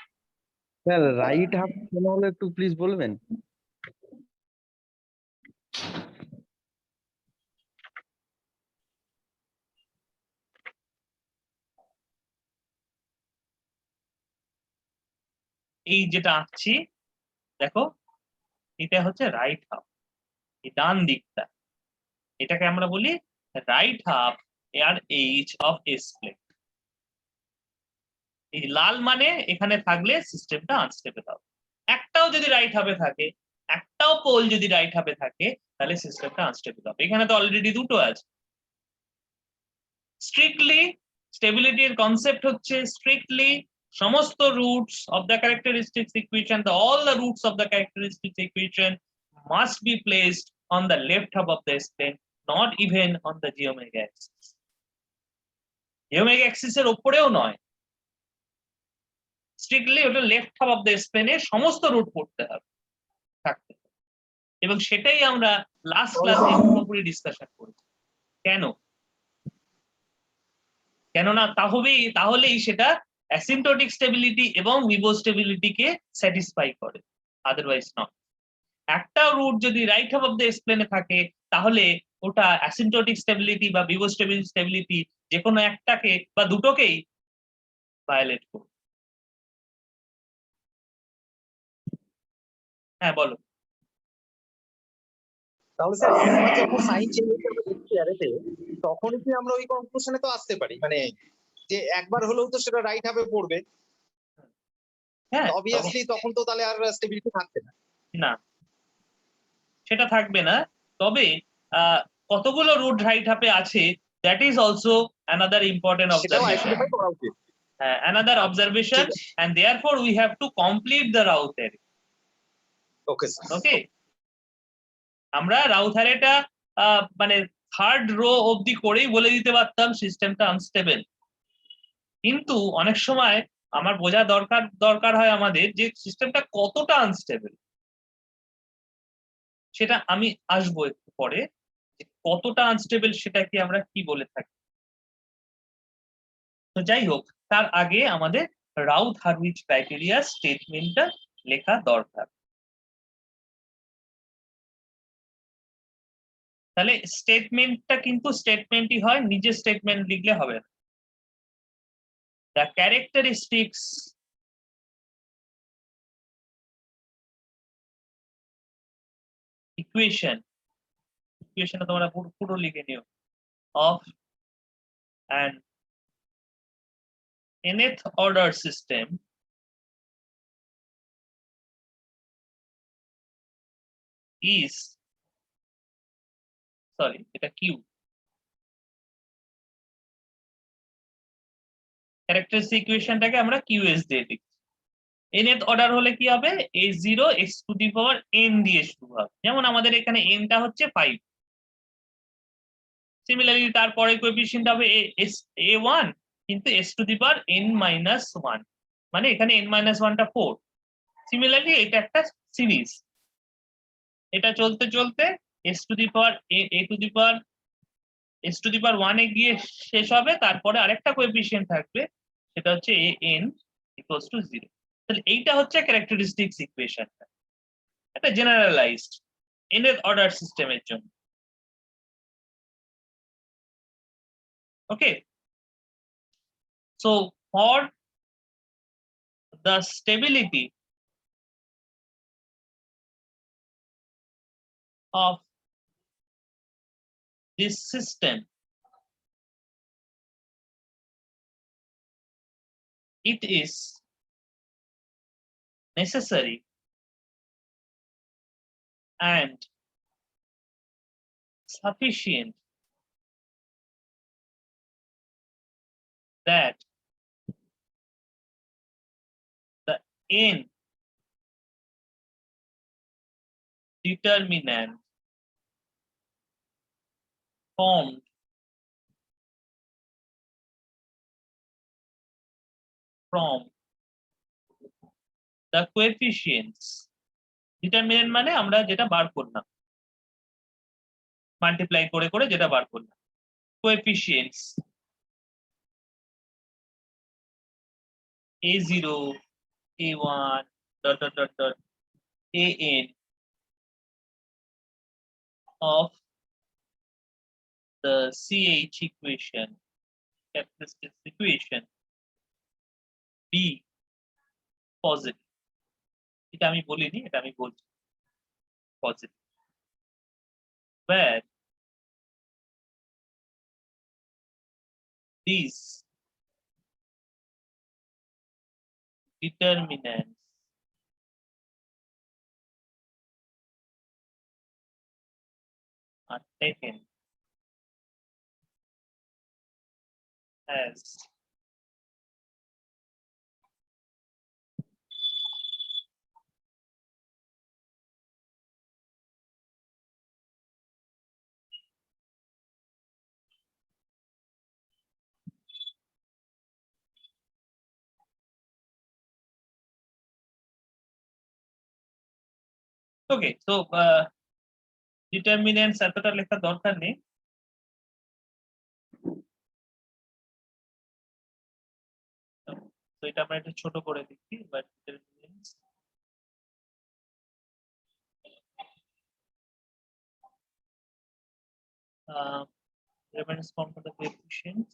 Sir right half কেন হলো একটু প্লিজ বলবেন? এই যেটা আঁকছি দেখো, এটা হচ্ছে রাইট হাফ, এই ডান দিকটা, এটাকে আমরা বলি রাইট হাফ এর এইচ অফ এস প্লেন। এই লাল মানে এখানে থাকলে সিস্টেমটা আনস্টেবল হবে। একটাও যদি রাইট হাফে থাকে, একটাও পোল যদি রাইট হাফে থাকে, তাহলে সিস্টেমটা আনস্টেবল হবে। এখানে তো অলরেডি দুটো আছে। স্ট্রিক্টলি স্টেবিলিটির কনসেপ্ট হচ্ছে স্ট্রিক্টলি সমস্ত roots of the characteristics equation, all the roots of the characteristics equation must be placed on the left half of the S plane, not even on the j omega axis. j omega axis এর উপরেও নয়, স্ট্রিক্টলি ওটা left half of the S plane এ সমস্ত রুট পড়তে হবে, থাকতে হবে। এবং সেটাই আমরা লাস্ট ক্লাসে পুরোপুরি ডিসকাশন করেছি। কেন? কেননা তাহলেই সেটা অ্যাসিম্পটোটিক স্টেবিলিটি এবং ভিভো স্টেবিলিটিকে স্যাটিসফাই করে, আদারওয়াইজ নট। একটা রুট যদি right half of the S প্লেনে থাকে, তাহলে ওটা অ্যাসিম্পটোটিক স্টেবিলিটি বা ভিভো স্টেবিলিটি যে কোনো একটাকে বা দুটোকেই ভায়োলেট করবে। হ্যাঁ বলো। তাহলে স্যার একবার যখন সাইন চেঞ্জ হচ্ছে অ্যারেতে, তখনই কি আমরা ওই কনক্লুশনে তো আসতে পারি, মানে যে একবার হলেও তো সেটা রাইট হাফে পড়বে, হ্যাঁ অবভিয়াসলি তখন তো তাহলে আর স্টেবিলিটি থাকছে না। না, সেটা থাকবে না। তবে কতগুলো রুট রাইট হাফে আছে, that is also another important সেটাও অবজারভেশন। আইডেন্টিফাই করা উচিত। Another observation, ঠিক আছে। and therefore we have to complete the Raut array. Okay sir. Okay, আমরা রাউথ অ্যারেটা মানে থার্ড রো অবধি করেই বলে দিতে পারতাম সিস্টেমটা আনস্টেবল, কিন্তু অনেক সময় আমার বোঝা দরকার হয় আমাদের যে সিস্টেমটা কতটা আনস্টেবল। সেটা আমি আসবো একটু পরে, যে কতটা আনস্টেবল সেটা কি আমরা কি বলে থাকি। তো যাই হোক, তার আগে আমাদের রাউথ-হারউইচ ক্রাইটেরিয়া স্টেটমেন্টটা লেখা দরকার। তাহলে স্টেটমেন্টটা কিন্তু স্টেটমেন্টই হয়, নিজে স্টেটমেন্ট লিখলে হবে না। দ্য ক্যারেক্টারিস্টিক্স ইকুয়েশন তোমরা পুরো লিখে নিও, of an nth order system is, sorry এটা Q, ক্যারেক্টারিস্টিক ইকুয়েশনটাকে আমরা QS দিয়ে লিখি। nth অর্ডার হলে কি হবে, a0 x two the power n দিয়ে শুরু হবে। যেমন আমাদের এখানে n টা হচ্ছে 5, সিমিলারলি তারপরে কোএফিসিয়েন্ট হবে a1, কিন্তু s to the power n-1, মানে এখানে n-1 টা 4। সিমিলারলি এটা একটা সিরিজ, এটা চলতে চলতে s to the power a to the power s to the power 1 এ গিয়ে শেষ হবে, তারপরে আরেকটা কোএফিসিয়েন্ট থাকবে, সেটা হচ্ছে an ইকুয়ালস টু 0। তাহলে এইটা হচ্ছে ক্যারেক্টারিস্টিক্স ইকুয়েশনটা, এটা জেনারেলাইজড nth অর্ডার সিস্টেমের জন্য। Okay, so for the stability of this system, it is necessary and sufficient that the n determinant formed from the coefficients, determinant মানে আমরা যেটা বার করলাম, মাল্টিপ্লাই করে করে যেটা বার করলাম কোএফিসিয়েন্টস a0 a1 dot dot dot dot an of the CH equation, characteristics equation B positive. এটা আমি বলিনি, এটা আমি বলছি positive. Where these determinants are taken as okay. So determinants এতটা লেখার দরকার নেই। তো এটা আমরা একটু ছোট করে দিচ্ছি, but determinants reference form for the coefficients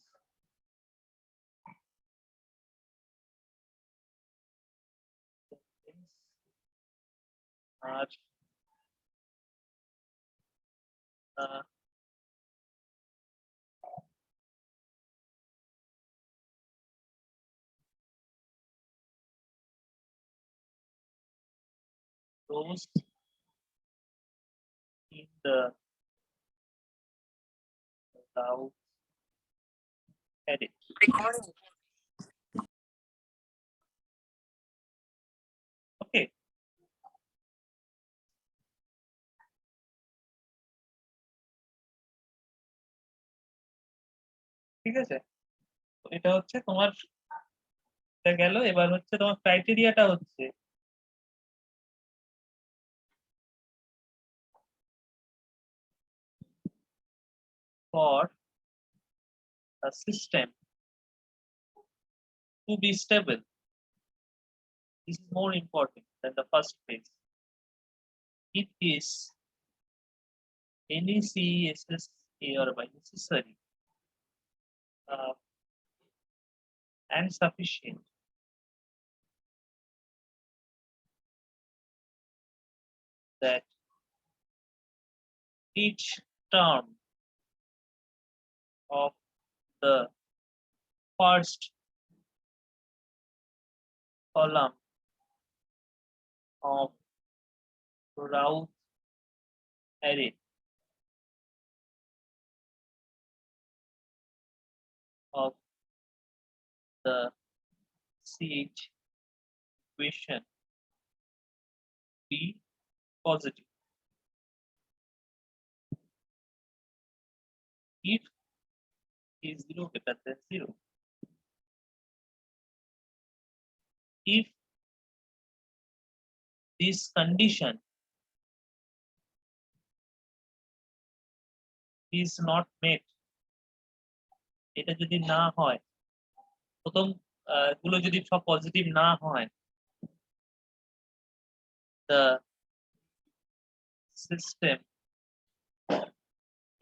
are those in the South array. Okay. ঠিক আছে, তো এটা হচ্ছে তোমার এটা গেল। এবার হচ্ছে তোমার ক্রাইটেরিয়াটা হচ্ছে for a system to be stable. This is more important than the first phase. It is any CSS or by necessary and sufficient that each term of the first column of route array of the CH equation be positive. If is 0 greater than 0, if this condition is not met, এটা যদি না হয়, প্রথম গুলো যদি সব পজিটিভ না হয়, the system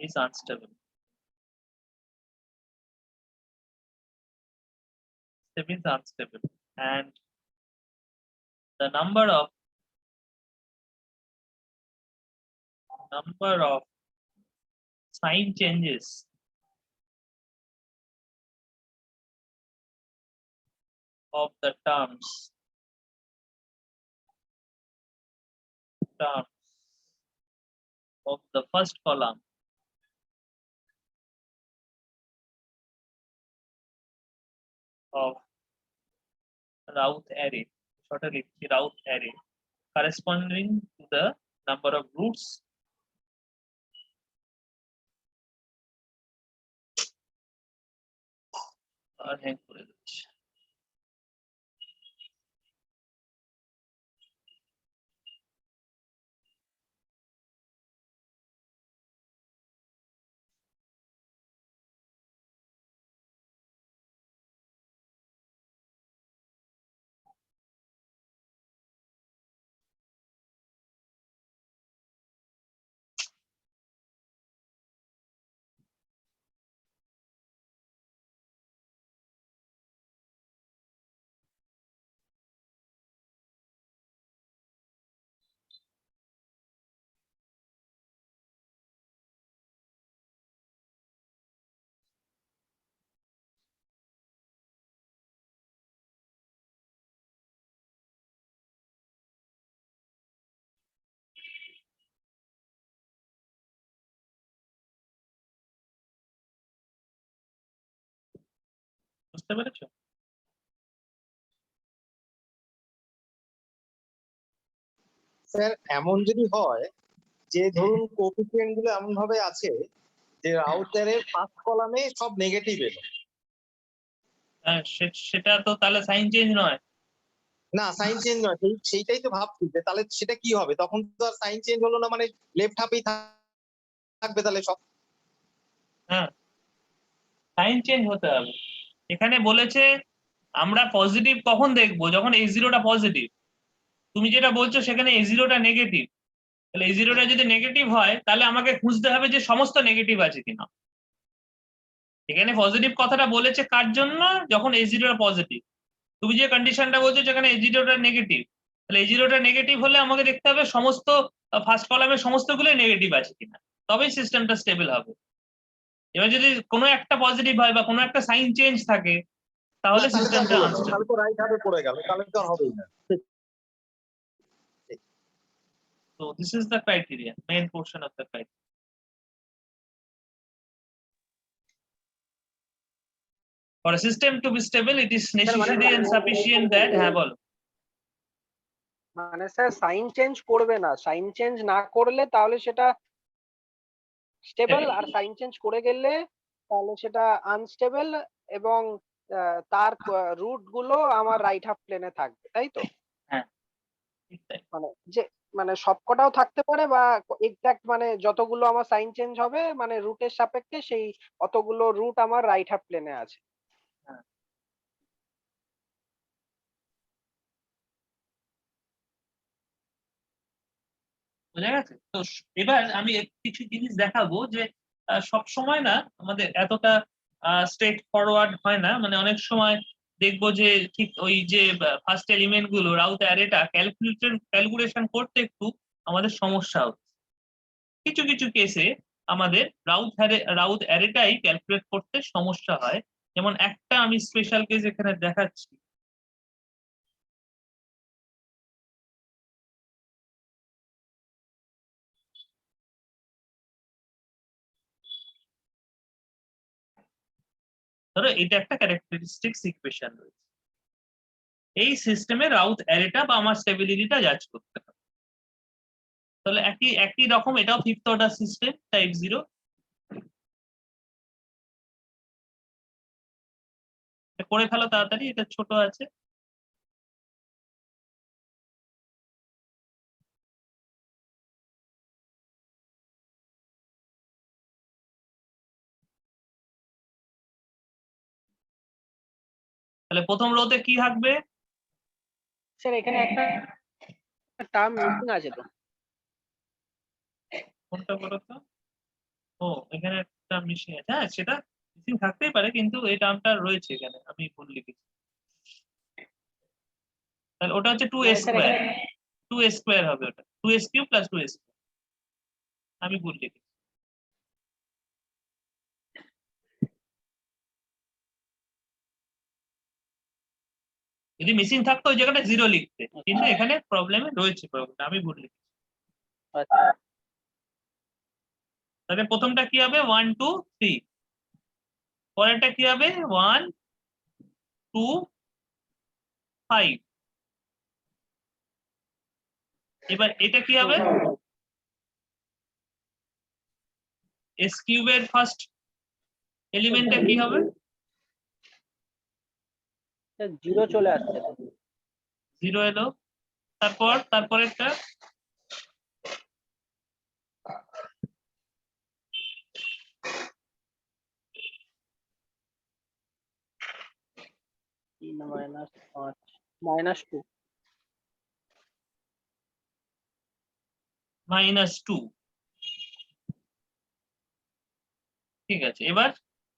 is unstable. System is unstable, and the number of sign changes of the terms of the first column of route array, shortly route array, corresponding to the number of roots are hang করে দিচ্ছি। বুঝতে পেরেছো? স্যার এমন যদি হয় যে ধরুন কোএফিসিয়েন্ট গুলো এমন ভাবে আছে যে রাউটারের ফার্স্ট কলামে সব নেগেটিভ এলো, হ্যাঁ, সেটা তো তাহলে সাইন চেঞ্জ নয়। না সাইন চেঞ্জ নয়, সেইটাই তো ভাবছি যে তাহলে সেটা কি হবে, তখন তো আর সাইন চেঞ্জ হলো না, মানে লেফট হাফেই থাকবে তাহলে সব। হ্যাঁ, সাইন চেঞ্জ হতে হবে। এখানে বলেছে আমরা পজিটিভ কখন দেখবো, যখন এই জিরোটা পজিটিভ। তুমি যেটা বলছো সেখানে এই জিরোটা নেগেটিভ, তাহলে এই জিরোটা যদি নেগেটিভ হয় তাহলে আমাকে খুঁজতে হবে যে সমস্ত নেগেটিভ আছে কিনা। এখানে পজিটিভ কথাটা বলেছে কার জন্য, যখন এই জিরোটা পজিটিভ। তুমি যে কন্ডিশনটা বলছো যেখানে এই জিরোটা নেগেটিভ, তাহলে এই জিরোটা নেগেটিভ হলে আমাকে দেখতে হবে সমস্ত ফার্স্ট কলামের সমস্তগুলোই নেগেটিভ আছে কিনা, তবেই সিস্টেমটা স্টেবল হবে। এবার যদি কোনো একটা পজিটিভ হয় বা কোনো একটা সাইন চেঞ্জ থাকে তাহলে না, তাহলে তো আর সিস্টেমটা হলো না, আনস্টেবল। তাহলে তো রাইট হাফে পড়ে গেল, তাহলে তো আর হবেই না। So this is the criteria, main portion of the criteria. For a system to be stable, it is necessary and sufficient that হ্যাঁ বলো। মানে স্যার সাইন চেঞ্জ করবে না, সাইন চেঞ্জ না করলে তাহলে সেটা স্টেবল, আর সাইন চেঞ্জ করে গেলে তাহলে সেটা আনস্টেবল, এবং তার রুট গুলো আমার রাইট হাফ প্লেনে থাকবে, তাই তো? হ্যাঁ, ঠিক তাই। মানে যে মানে সবকটাও থাকতে পারে, বা এক্সাক্ট মানে যতগুলো আমার সাইন চেঞ্জ হবে মানে রুটের সাপেক্ষে সেই অতগুলো রুট আমার রাইট হাফ প্লেনে আছে। হ্যাঁ। বোঝা গেছে তো? এবার আমি কিছু জিনিস দেখাবো যে সব সময় না আমাদের এতটা স্ট্রেট ফরওয়ার্ড হয় না, মানে অনেক সময় দেখবো যে ঠিক ওই যে ফার্স্ট এলিমেন্ট গুলো রাউট অ্যারেটা ক্যালকুলেশন করতে একটু আমাদের সমস্যা হচ্ছে। কিছু কিছু কেসে আমাদের রাউট অ্যারেটাই ক্যালকুলেট করতে সমস্যা হয়। যেমন একটা আমি স্পেশাল কেস এখানে দেখাচ্ছি। ধরো এটা একটা ক্যারেক্টারিস্টিক্স ইকুয়েশন রয়েছে, এই সিস্টেমে রাউট অ্যারেটা বা আমার স্টেবিলিটিটা জাজ করতে হবে। তাহলে একই রকম এটাও ফিফথ অর্ডার সিস্টেম টাইপ 0। করে ফেলো তাড়াতাড়ি, এটা ছোট আছে। তাহলে প্রথম রোতে কি থাকবে? স্যার এখানে একটা টার্ম মিসিং আছে তো। কোনটা বলো তো? ও, এখানে একটা মিসিং আছে। হ্যাঁ, সেটা মিসিং থাকতেই পারে, কিন্তু এই টার্মটা রয়েছে এখানে, আমি ভুল লিখেছি। তাহলে ওটা হচ্ছে 2a স্যার স্কোয়ার। এখানে 2a স্কোয়ার হবে ওটা, 2s cube plus 2a square. আমি ভুল লিখেছি। যদি মিসিং থাকতো ওই জায়গাটা 0 লিখতে, কিন্তু এখানে প্রবলেমে রয়েছে, আমি ভুল লিখেছি। আচ্ছা, তাহলে প্রথমটা কি হবে? 1 2 3। পরেরটা কি হবে? 1 2 5। এবার এটা কি হবে? এস কিউবের ফার্স্ট এলিমেন্টটা কি হবে? 0 চলে আসছে তো। 0 এলো। তারপরেরটা -5 -2। -2। ঠিক আছে, এবার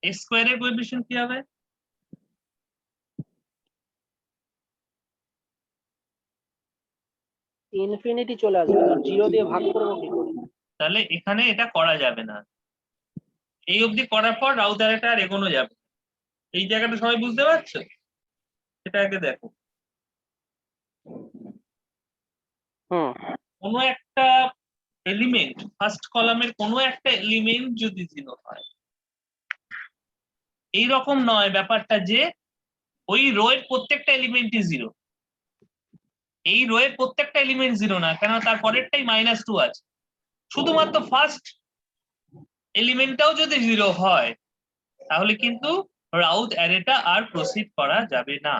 এস স্কোয়ারের কোএফিসিয়েন্ট কি হবে? ইনফিনিটি চলে আসবে তো, 0 দিয়ে ভাগ করবো কি করে? তাহলে এখানে এটা করা যাবে না। এই অবধি করার পর রাউট অ্যারেটা আর এগোনো যাবে। এই জায়গাটা সবাই বুঝতে পারছো? এটা আগে দেখো। হুম। কোনো একটা এলিমেন্ট, ফার্স্ট কলামের কোনো একটা এলিমেন্ট যদি 0 হয়, এইরকম নয় ব্যাপারটা যে ওই রো এর প্রত্যেকটা এলিমেন্টই 0। এই রো এর প্রত্যেকটা এলিমেন্ট 0 না, কেন তার পরেরটাই -2 আছে। শুধুমাত্র ফার্স্ট এলিমেন্টটাও যদি 0 হয় তাহলে কিন্তু রাউথ অ্যারেটা আর প্রসিড করা যাবে না।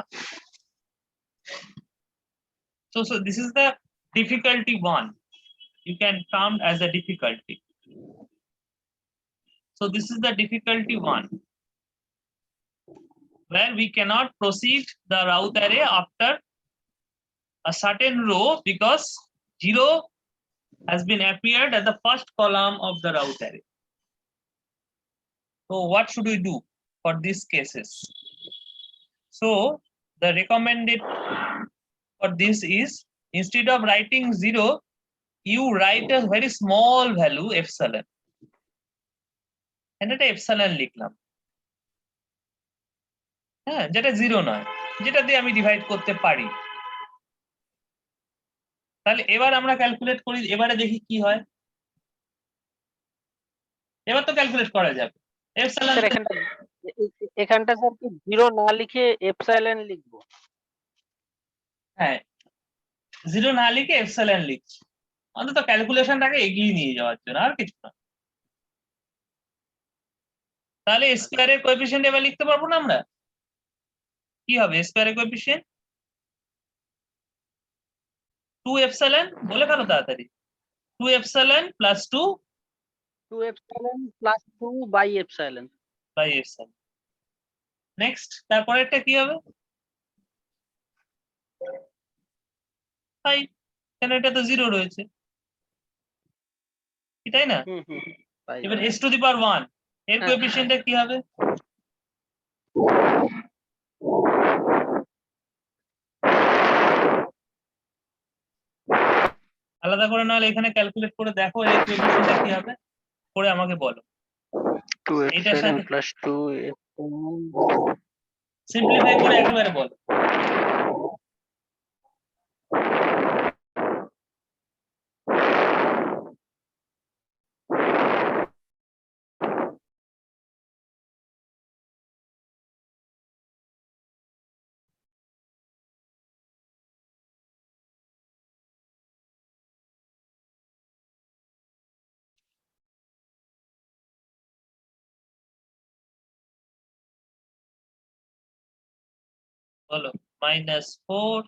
So this is the difficulty one. You can count as a difficulty. So this is the difficulty one, where we cannot proceed the route array after a certain row because 0 has been appeared at the first column of the route array. So what should we do for these cases? So the recommended for this is, instead of writing 0, you write a very small value epsilon. And এটা epsilon লিখলাম, হ্যাঁ, যেটা 0 নয়, যেটা দিয়ে আমি ডিভাইড করতে পারি। তাহলে এবার আমরা ক্যালকুলেট করি, এবারে দেখি কি হয়। এবার তো ক্যালকুলেট করা যাবে। epsilon স্যার এখানটা স্যার কি 0 না লিখে এপসাইলন লিখবো? হ্যাঁ, 0 না লিখে epsilon লিখছি, অন্তত ক্যালকুলেশনটাকে এগিয়ে নিয়ে যাওয়ার জন্য, আর কিছু না। তাহলে স্কয়ারের কোএফিসিয়েন্ট এবার লিখতে পারবো না আমরা? কি হবে স্কয়ারের কোএফিসিয়েন্ট? 2 epsilon, বলে ফেলো তাড়াতাড়ি। 2 epsilon plus 2 2 epsilon plus 2 by epsilon. by epsilon. Next তারপরেরটা কি হবে? 5, কেন এটা তো 0 রয়েছে, কি তাই না? হুম হুম by এবার s টু দি পাওয়ার 1 এর হ্যাঁ। কোএফিসিয়েন্টটা কি হবে? আলাদা করে নাহলে এখানে ক্যালকুলেট করে দেখো এর কোএফিসিয়েন্টটা কি হবে, করে আমাকে বলো। 2 এটার epsilon সাথে plus 2 epsilon. সিম্পলিফাই করে একেবারে বলো। বলো -4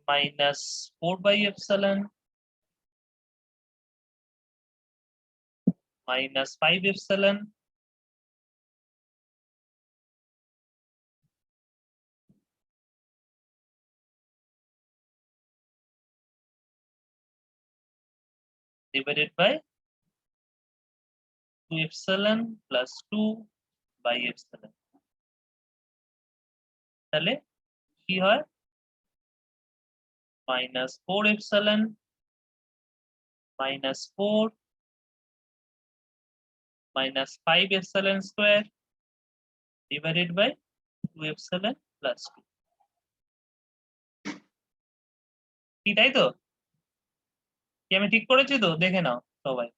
-4 by epsilon -5 epsilon divided by 2 epsilon plus 2 by epsilon। তাহলে কি হয়? -4 epsilon -4 -5 epsilon square divided by 2 epsilon plus 2। কি তাই তো? কি আমি ঠিক করেছি তো? দেখে নাও সবাই।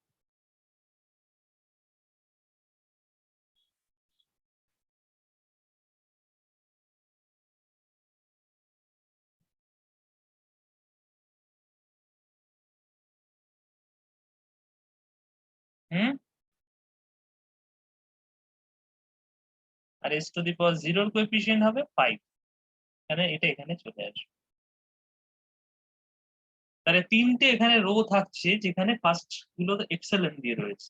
হুম, আর s টু দি পাওয়ার 0 এর কোএফিসিয়েন্ট হবে 5, মানে এটা এখানে চলে আসবে। তাহলে তিনটে এখানে রো থাকছে যেখানে ফার্স্ট গুলো এপসিলন দিয়ে রয়েছে।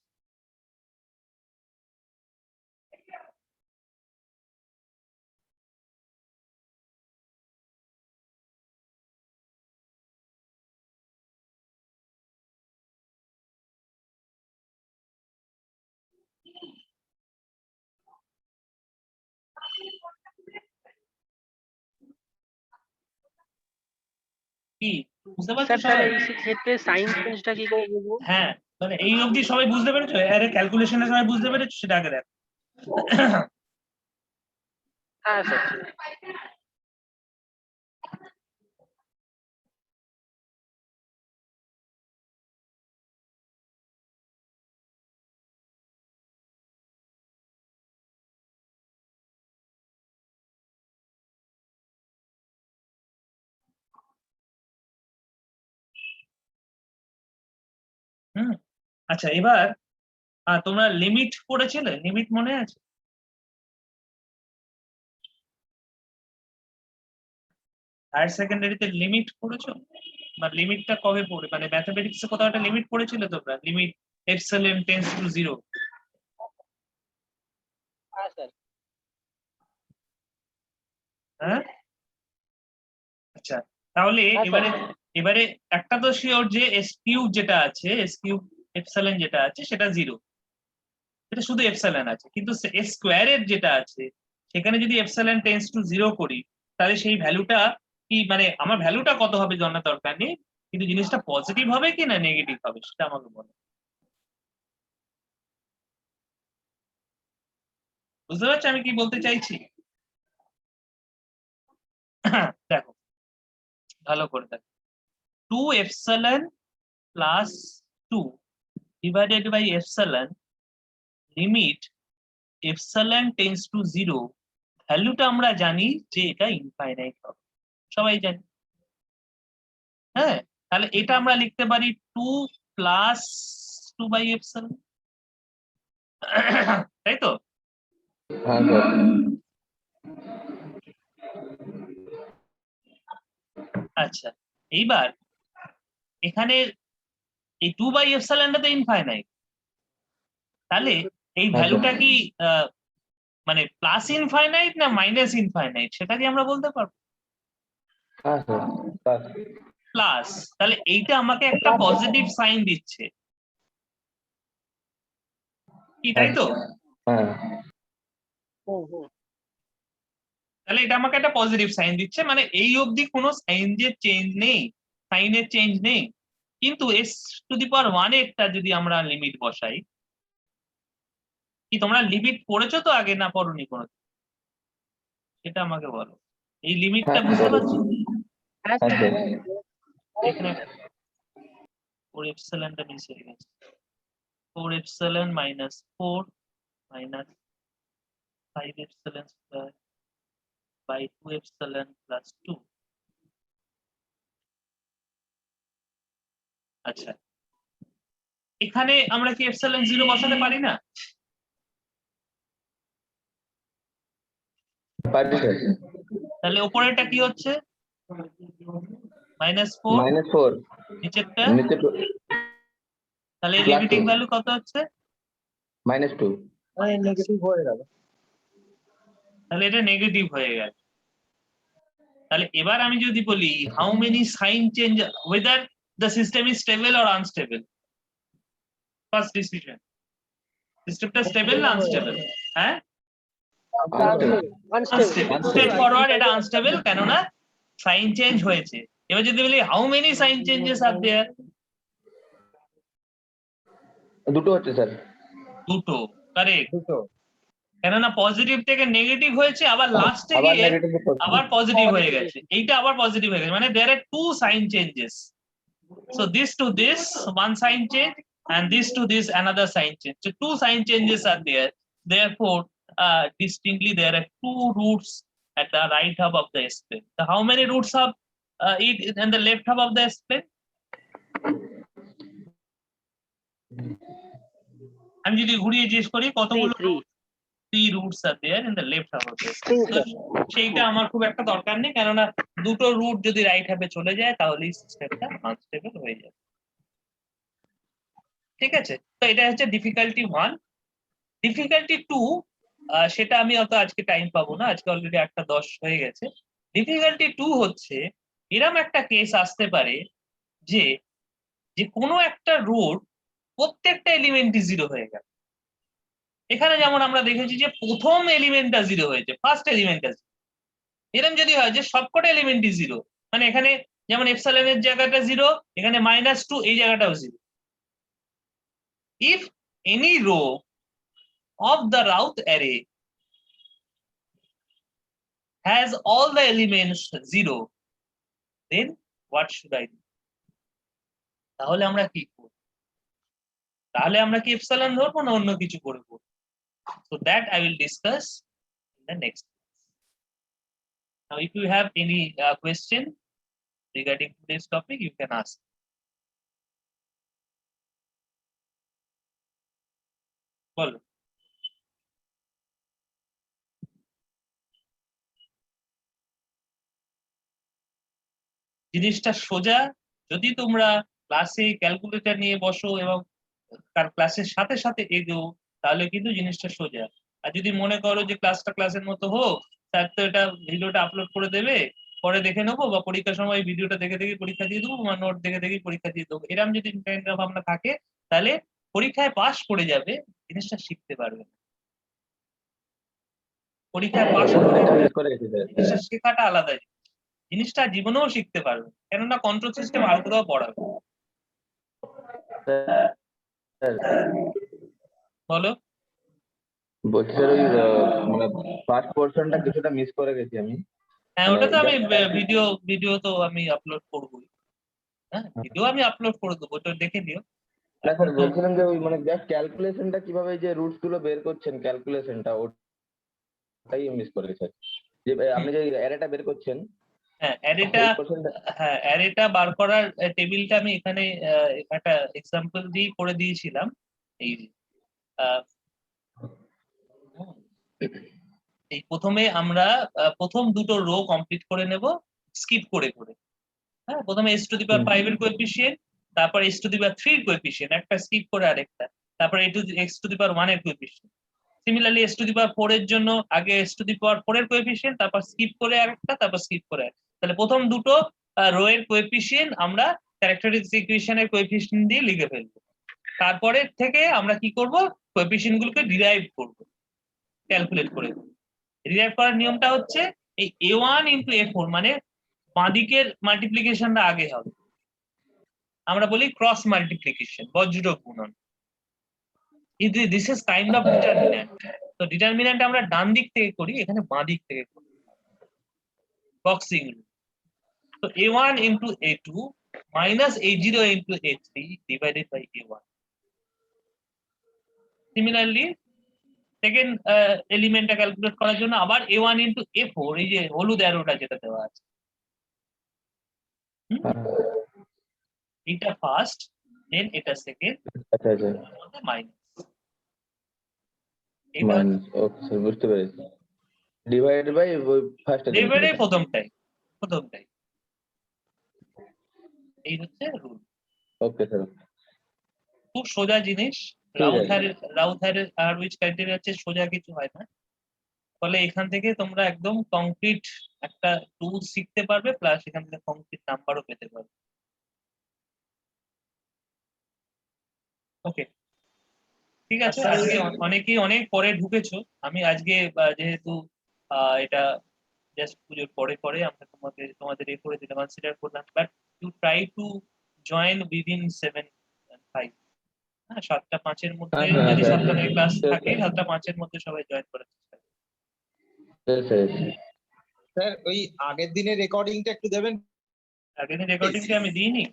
কি বুঝতে পারছো স্যার তাহলে সবাই? এই ক্ষেত্রে সাইন চেঞ্জটা কি করে বুঝবো? হ্যাঁ, মানে এই অবধি সবাই বুঝতে পেরেছো? আরে ক্যালকুলেশনে সবাই বুঝতে পেরেছো? সেটা আগে দেখো। হ্যাঁ স্যার। আচ্ছা এবার তোমরা লিমিট পড়েছিলে, লিমিট মনে আছে? হায়ার সেকেন্ডারিতে লিমিট পড়েছো? বা লিমিটটা কবে পড়ে, মানে ম্যাথমেটিক্সে কোথাও একটা লিমিট পড়েছিলে তোমরা, লিমিট এপসিলন টেন্ডস টু 0? হ্যাঁ স্যার। হ্যাঁ আচ্ছা, তাহলে হ্যাঁ, এবারে এবারে একটা তো শিওর যে এস কিউব যেটা আছে, এস কিউব এপসিলন যেটা আছে সেটা 0, এটা শুধু এপসিলন আছে, কিন্তু এস স্কোয়ারের যেটা আছে সেখানে যদি এপসিলন টেন্ডস টু 0 করি, তাহলে সেই ভ্যালুটা কি, মানে আমার ভ্যালুটা কত হবে জানার দরকার নেই, কিন্তু জিনিসটা পজিটিভ হবে কি না নেগেটিভ হবে সেটা আমাকে বলো। বুঝতে পারছো আমি কি বলতে চাইছি? দেখো ভালো করে দেখো, 2 epsilon plus 2 divided by epsilon limit epsilon tends to 0, ভ্যালুটা আমরা জানি যে এটা ইনফাইনাইট হবে, সবাই জানি। হ্যাঁ, তাহলে এটা আমরা লিখতে পারি 2 প্লাস 2 বাই epsilon, তাই তো? হ্যাঁ স্যার। আচ্ছা এইবার এখানে এই 2 বাই epsilonটা তো ইনফাইনাইট, তাহলে এই হ্যাঁ, ভ্যালুটা কি মানে প্লাস ইনফাইনাইট না মাইনাস ইনফাইনাইট সেটা কি আমরা বলতে পারবো? হ্যাঁ স্যার, প্লাস। প্লাস, তাহলে এইটা আমাকে একটা পজিটিভ সাইন দিচ্ছে, কি তাই তো? হ্যাঁ হুম হুম। তাহলে এটা আমাকে একটা পজিটিভ সাইন দিচ্ছে, মানে এই অবধি কোনো সাইনের চেঞ্জ নেই, সাইনের চেঞ্জ নেই, কিন্তু এস টু দি পাওয়ার 1 একটা যদি আমরা লিমিট বসাই, কি তোমরা লিমিট পড়েছো তো আগে না পড়োনি কোনো, সেটা আমাকে বলো, এই লিমিটটা হ্যাঁ, বুঝতে পড়েছি। পারছো? হ্যাঁ হ্যাঁ স্যার। স্যার। এখানে ওর এপসিলনটা মিস হয়ে গেছে, 4 epsilon minus 4 minus 5 epsilon square by 2 epsilon plus 2। আচ্ছা এখানে আমরা কি epsilon 0 বসাতে পারি না? পারি স্যার। তাহলে উপরেরটা কি হচ্ছে? -4, -4, নিচেরটা নিচে তাহলে +2, লিমিটিং ভ্যালু কত হচ্ছে? -2। নেগেটিভ হয়ে গেল। তাহলে এটা নেগেটিভ হয়ে গেল। তাহলে এবার আমি যদি বলি how many sign change, whether the system is stable or unstable, first decision, সিস্টেমটা স্টেবল না আনস্টেবল? হ্যাঁ আনস্টেবল, স্ট্রেট ফরওয়ার্ড এটা আনস্টেবল, কেননা সাইন চেঞ্জ হয়েছে। এবার যদি বলি how many sign changes are there, দুটো হচ্ছে স্যার। দুটো, কারেক্ট, দুটো। কেননা পজিটিভ থেকে নেগেটিভ হয়েছে, আবার লাস্টে আবার গিয়ে নেগেটিভ আবার পজিটিভ হয়ে গেছে, এইটা আবার পজিটিভ হয়ে গেছে, মানে there are two sign changes. So this to this one sign change and this to this another sign change. So two sign changes are there. Therefore, distinctly there are two roots at the right half of the S-plane. So how many roots have it in the left half of the S-plane? আমি যদি ঘুরিয়ে জিজ্ঞেস করি কতগুলো three roots are there in the left half of the S-plane. So সেইটা আমার খুব একটা দরকার নেই, কেননা দুটো রুট যদি রাইট হাফে চলে যায় তাহলে সিস্টেমটা আনস্টেবল হয়ে যাবে। ঠিক আছে, তো এটা হচ্ছে ডিফিকাল্টি 1। ডিফিকাল্টি 2 সেটা আমি অত আজকে টাইম পাবো না, আজকে অলরেডি 8:10 হয়ে গেছে। ডিফিকাল্টি 2 হচ্ছে এরকম একটা কেস আসতে পারে যে যে কোনো একটা রুট প্রত্যেকটা এলিমেন্টই 0 হয়ে গেল। এখানে যেমন আমরা দেখেছি যে প্রথম এলিমেন্টটা 0 হয়েছে, ফার্স্ট এলিমেন্টটা 0। এরকম যদি হয় যে সবকটা এলিমেন্টই 0, মানে এখানে যেমন এপসাইলনের জায়গাটা 0, এখানে -2 এই জায়গাটাও 0। If any row of the Routh array has all the elements 0, then what should I do? তাহলে আমরা কি করব? তাহলে আমরা কি এপসাইলন ধরবো না অন্য কিছু করব? So that I will discuss in the next class. Now if you have any question regarding today's topic, you can ask. বলো। জিনিসটা সোজা, যদি তোমরা ক্লাসে ক্যালকুলেটর নিয়ে বসো এবং তার ক্লাসের সাথে সাথে এগো, তাহলে কিন্তু জিনিসটা সোজা। আর যদি মনে করো যে ক্লাসটা ক্লাসের মতো হোক, স্যার তো এটা ভিডিওটা আপলোড করে দেবে, পরে দেখে নেবো, বা পরীক্ষার সময় ভিডিওটা দেখে দেখে পরীক্ষা দিয়ে দেবো, বা নোট দেখে দেখে পরীক্ষা দিয়ে দেবো, এরকম যদি চিন্তা ভাবনা থাকে, তাহলে পরীক্ষায় পাশ করে যাবে, জিনিসটা শিখতে পারবে না। পরীক্ষায় পাশ করে মিস করে গেছি স্যার। জিনিসটা শেখাটা আলাদা জিনিস। জিনিসটা জীবনেও শিখতে পারবে, কেননা কন্ট্রোল সিস্টেম আর কোথাও পড়াবে। স্যার বলো। বলছি স্যার ওই মানে ফার্স্ট পোর্শনটা কিছুটা মিস করে গেছি আমি। হ্যাঁ, ওটা তো আমি just- ভিডিও তো আমি আপলোড করবোই। হ্যাঁ, ভিডিও আমি আপলোড করে দেবো, ওটা দেখে নিও। না স্যার এখন তো বলছিলাম যে ওই মানে জাস্ট ক্যালকুলেশনটা কিভাবে যে রুটস গুলো বের করছেন, ক্যালকুলেশনটা ওটাই মিস করে গেছি। যে আপনি যে অ্যারেটা বের করছেন, হ্যাঁ, অ্যারেটা, ওই portionটা- হ্যাঁ অ্যারেটা বার করার টেবিলটা আমি এখানে একটা এক্সাম্পল দিয়ে করে দিয়েছিলাম। এই যে, আহ, এই প্রথমে আমরা প্রথম দুটো রো কমপ্লিট করে নেব স্কিপ করে করে। হ্যাঁ, প্রথমে এস টু দি পাওয়ার 5 এর কোএফিসিয়েন্ট, তারপর এস টু দি পাওয়ার 3 এর কোএফিসিয়েন্ট, একটা স্কিপ করে আরেকটা, তারপর এক্স টু দি পাওয়ার 1 এর coefficient. Similarly s to the power 4 এর জন্য আগে এস টু দি পাওয়ার 4 এর কোএফিসিয়েন্ট, তারপর স্কিপ করে আরেকটা, তারপর স্কিপ করে আরেকটা। তাহলে প্রথম দুটো রো এর কোএফিসিয়েন্ট আমরা ক্যারেক্টারিস্টিক ইকুয়েশনের কোএফিসিয়েন্ট দিয়ে লিখে ফেলবো। তারপরে থেকে আমরা কি করব, কোএফিসিয়েন্ট গুলোকে ডিরাইভ করব, ক্যালকুলেট করে। ডিরাইভ করার নিয়মটা হচ্ছে এই a1 ইনটু a4, মানে বাঁদিকের মাল্টিপ্লিকেশনটা আগে হবে। আমরা বলি ক্রস মাল্টিপ্লিকেশন, বজ্র গুণন। This is kind of determinant. তো ডিটারমিন্যান্ট আমরা ডান দিক থেকে করি, এখানে বাঁ দিক থেকে করি, বক্সিং। তো a1 into a2 minus a0 into a3 divided by a1। Similarly second এলিমেন্টটা ক্যালকুলেট করার জন্য আবার a1 ইনটু a4, এই যে হলুদ অ্যারোটা যেটা দেওয়া আছে, এটা ফার্স্ট, দেন এটা সেকেন্ড, আচ্ছা আচ্ছা মাইনাস। এটা ওকে স্যার বুঝতে পেরেছি। ডিভাইড বাই ওই ফার্স্ট এবারে প্রথমটাই এই হচ্ছে রুল। ওকে স্যার খুব সোজা জিনিস। ঠিক আছে। রাউথারের হারউইচ ক্রাইটেরিয়া হচ্ছে সোজা কিছু হয় না। ফলে এখান থেকে তোমরা একদম কংক্রিট একটা টুল শিখতে পারবে, প্লাস এখান থেকে কংক্রিট নাম্বারও পেতে পারবে। ওকে, ঠিক আছে। আচ্ছা, আজকে অনেকেই অনেক পরে ঢুকেছো। আমি আজকে যেহেতু এটা জাস্ট পুজোর পরে পরে আমরা তোমাদের এ করে দিলাম, কনসিডার করলাম, but you try to join within 7 and 5। হ্যাঁ, 7টা 5-এর মধ্যে, হ্যাঁ, হ্যাঁ, যদি হ্যাঁ, 7টা থেকে ক্লাস হ্যাঁ, থাকে 7টা 5-এর মধ্যে সবাই জয়েন করার চেষ্টা করবে। স্যার ওই আগের দিনের রেকর্ডিংটা একটু দেবেন। আগের দিন রেকর্ডিংটা আমি দিইনি।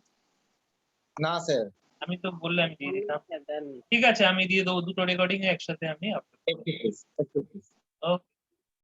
না স্যার, আমি তো বললে আমি দিয়ে দিতাম। দেন ঠিক আছে, আমি দিয়ে দেবো, দুটো রেকর্ডিং একসাথে আমি আপলোড একটু please, একটু please। ওকে।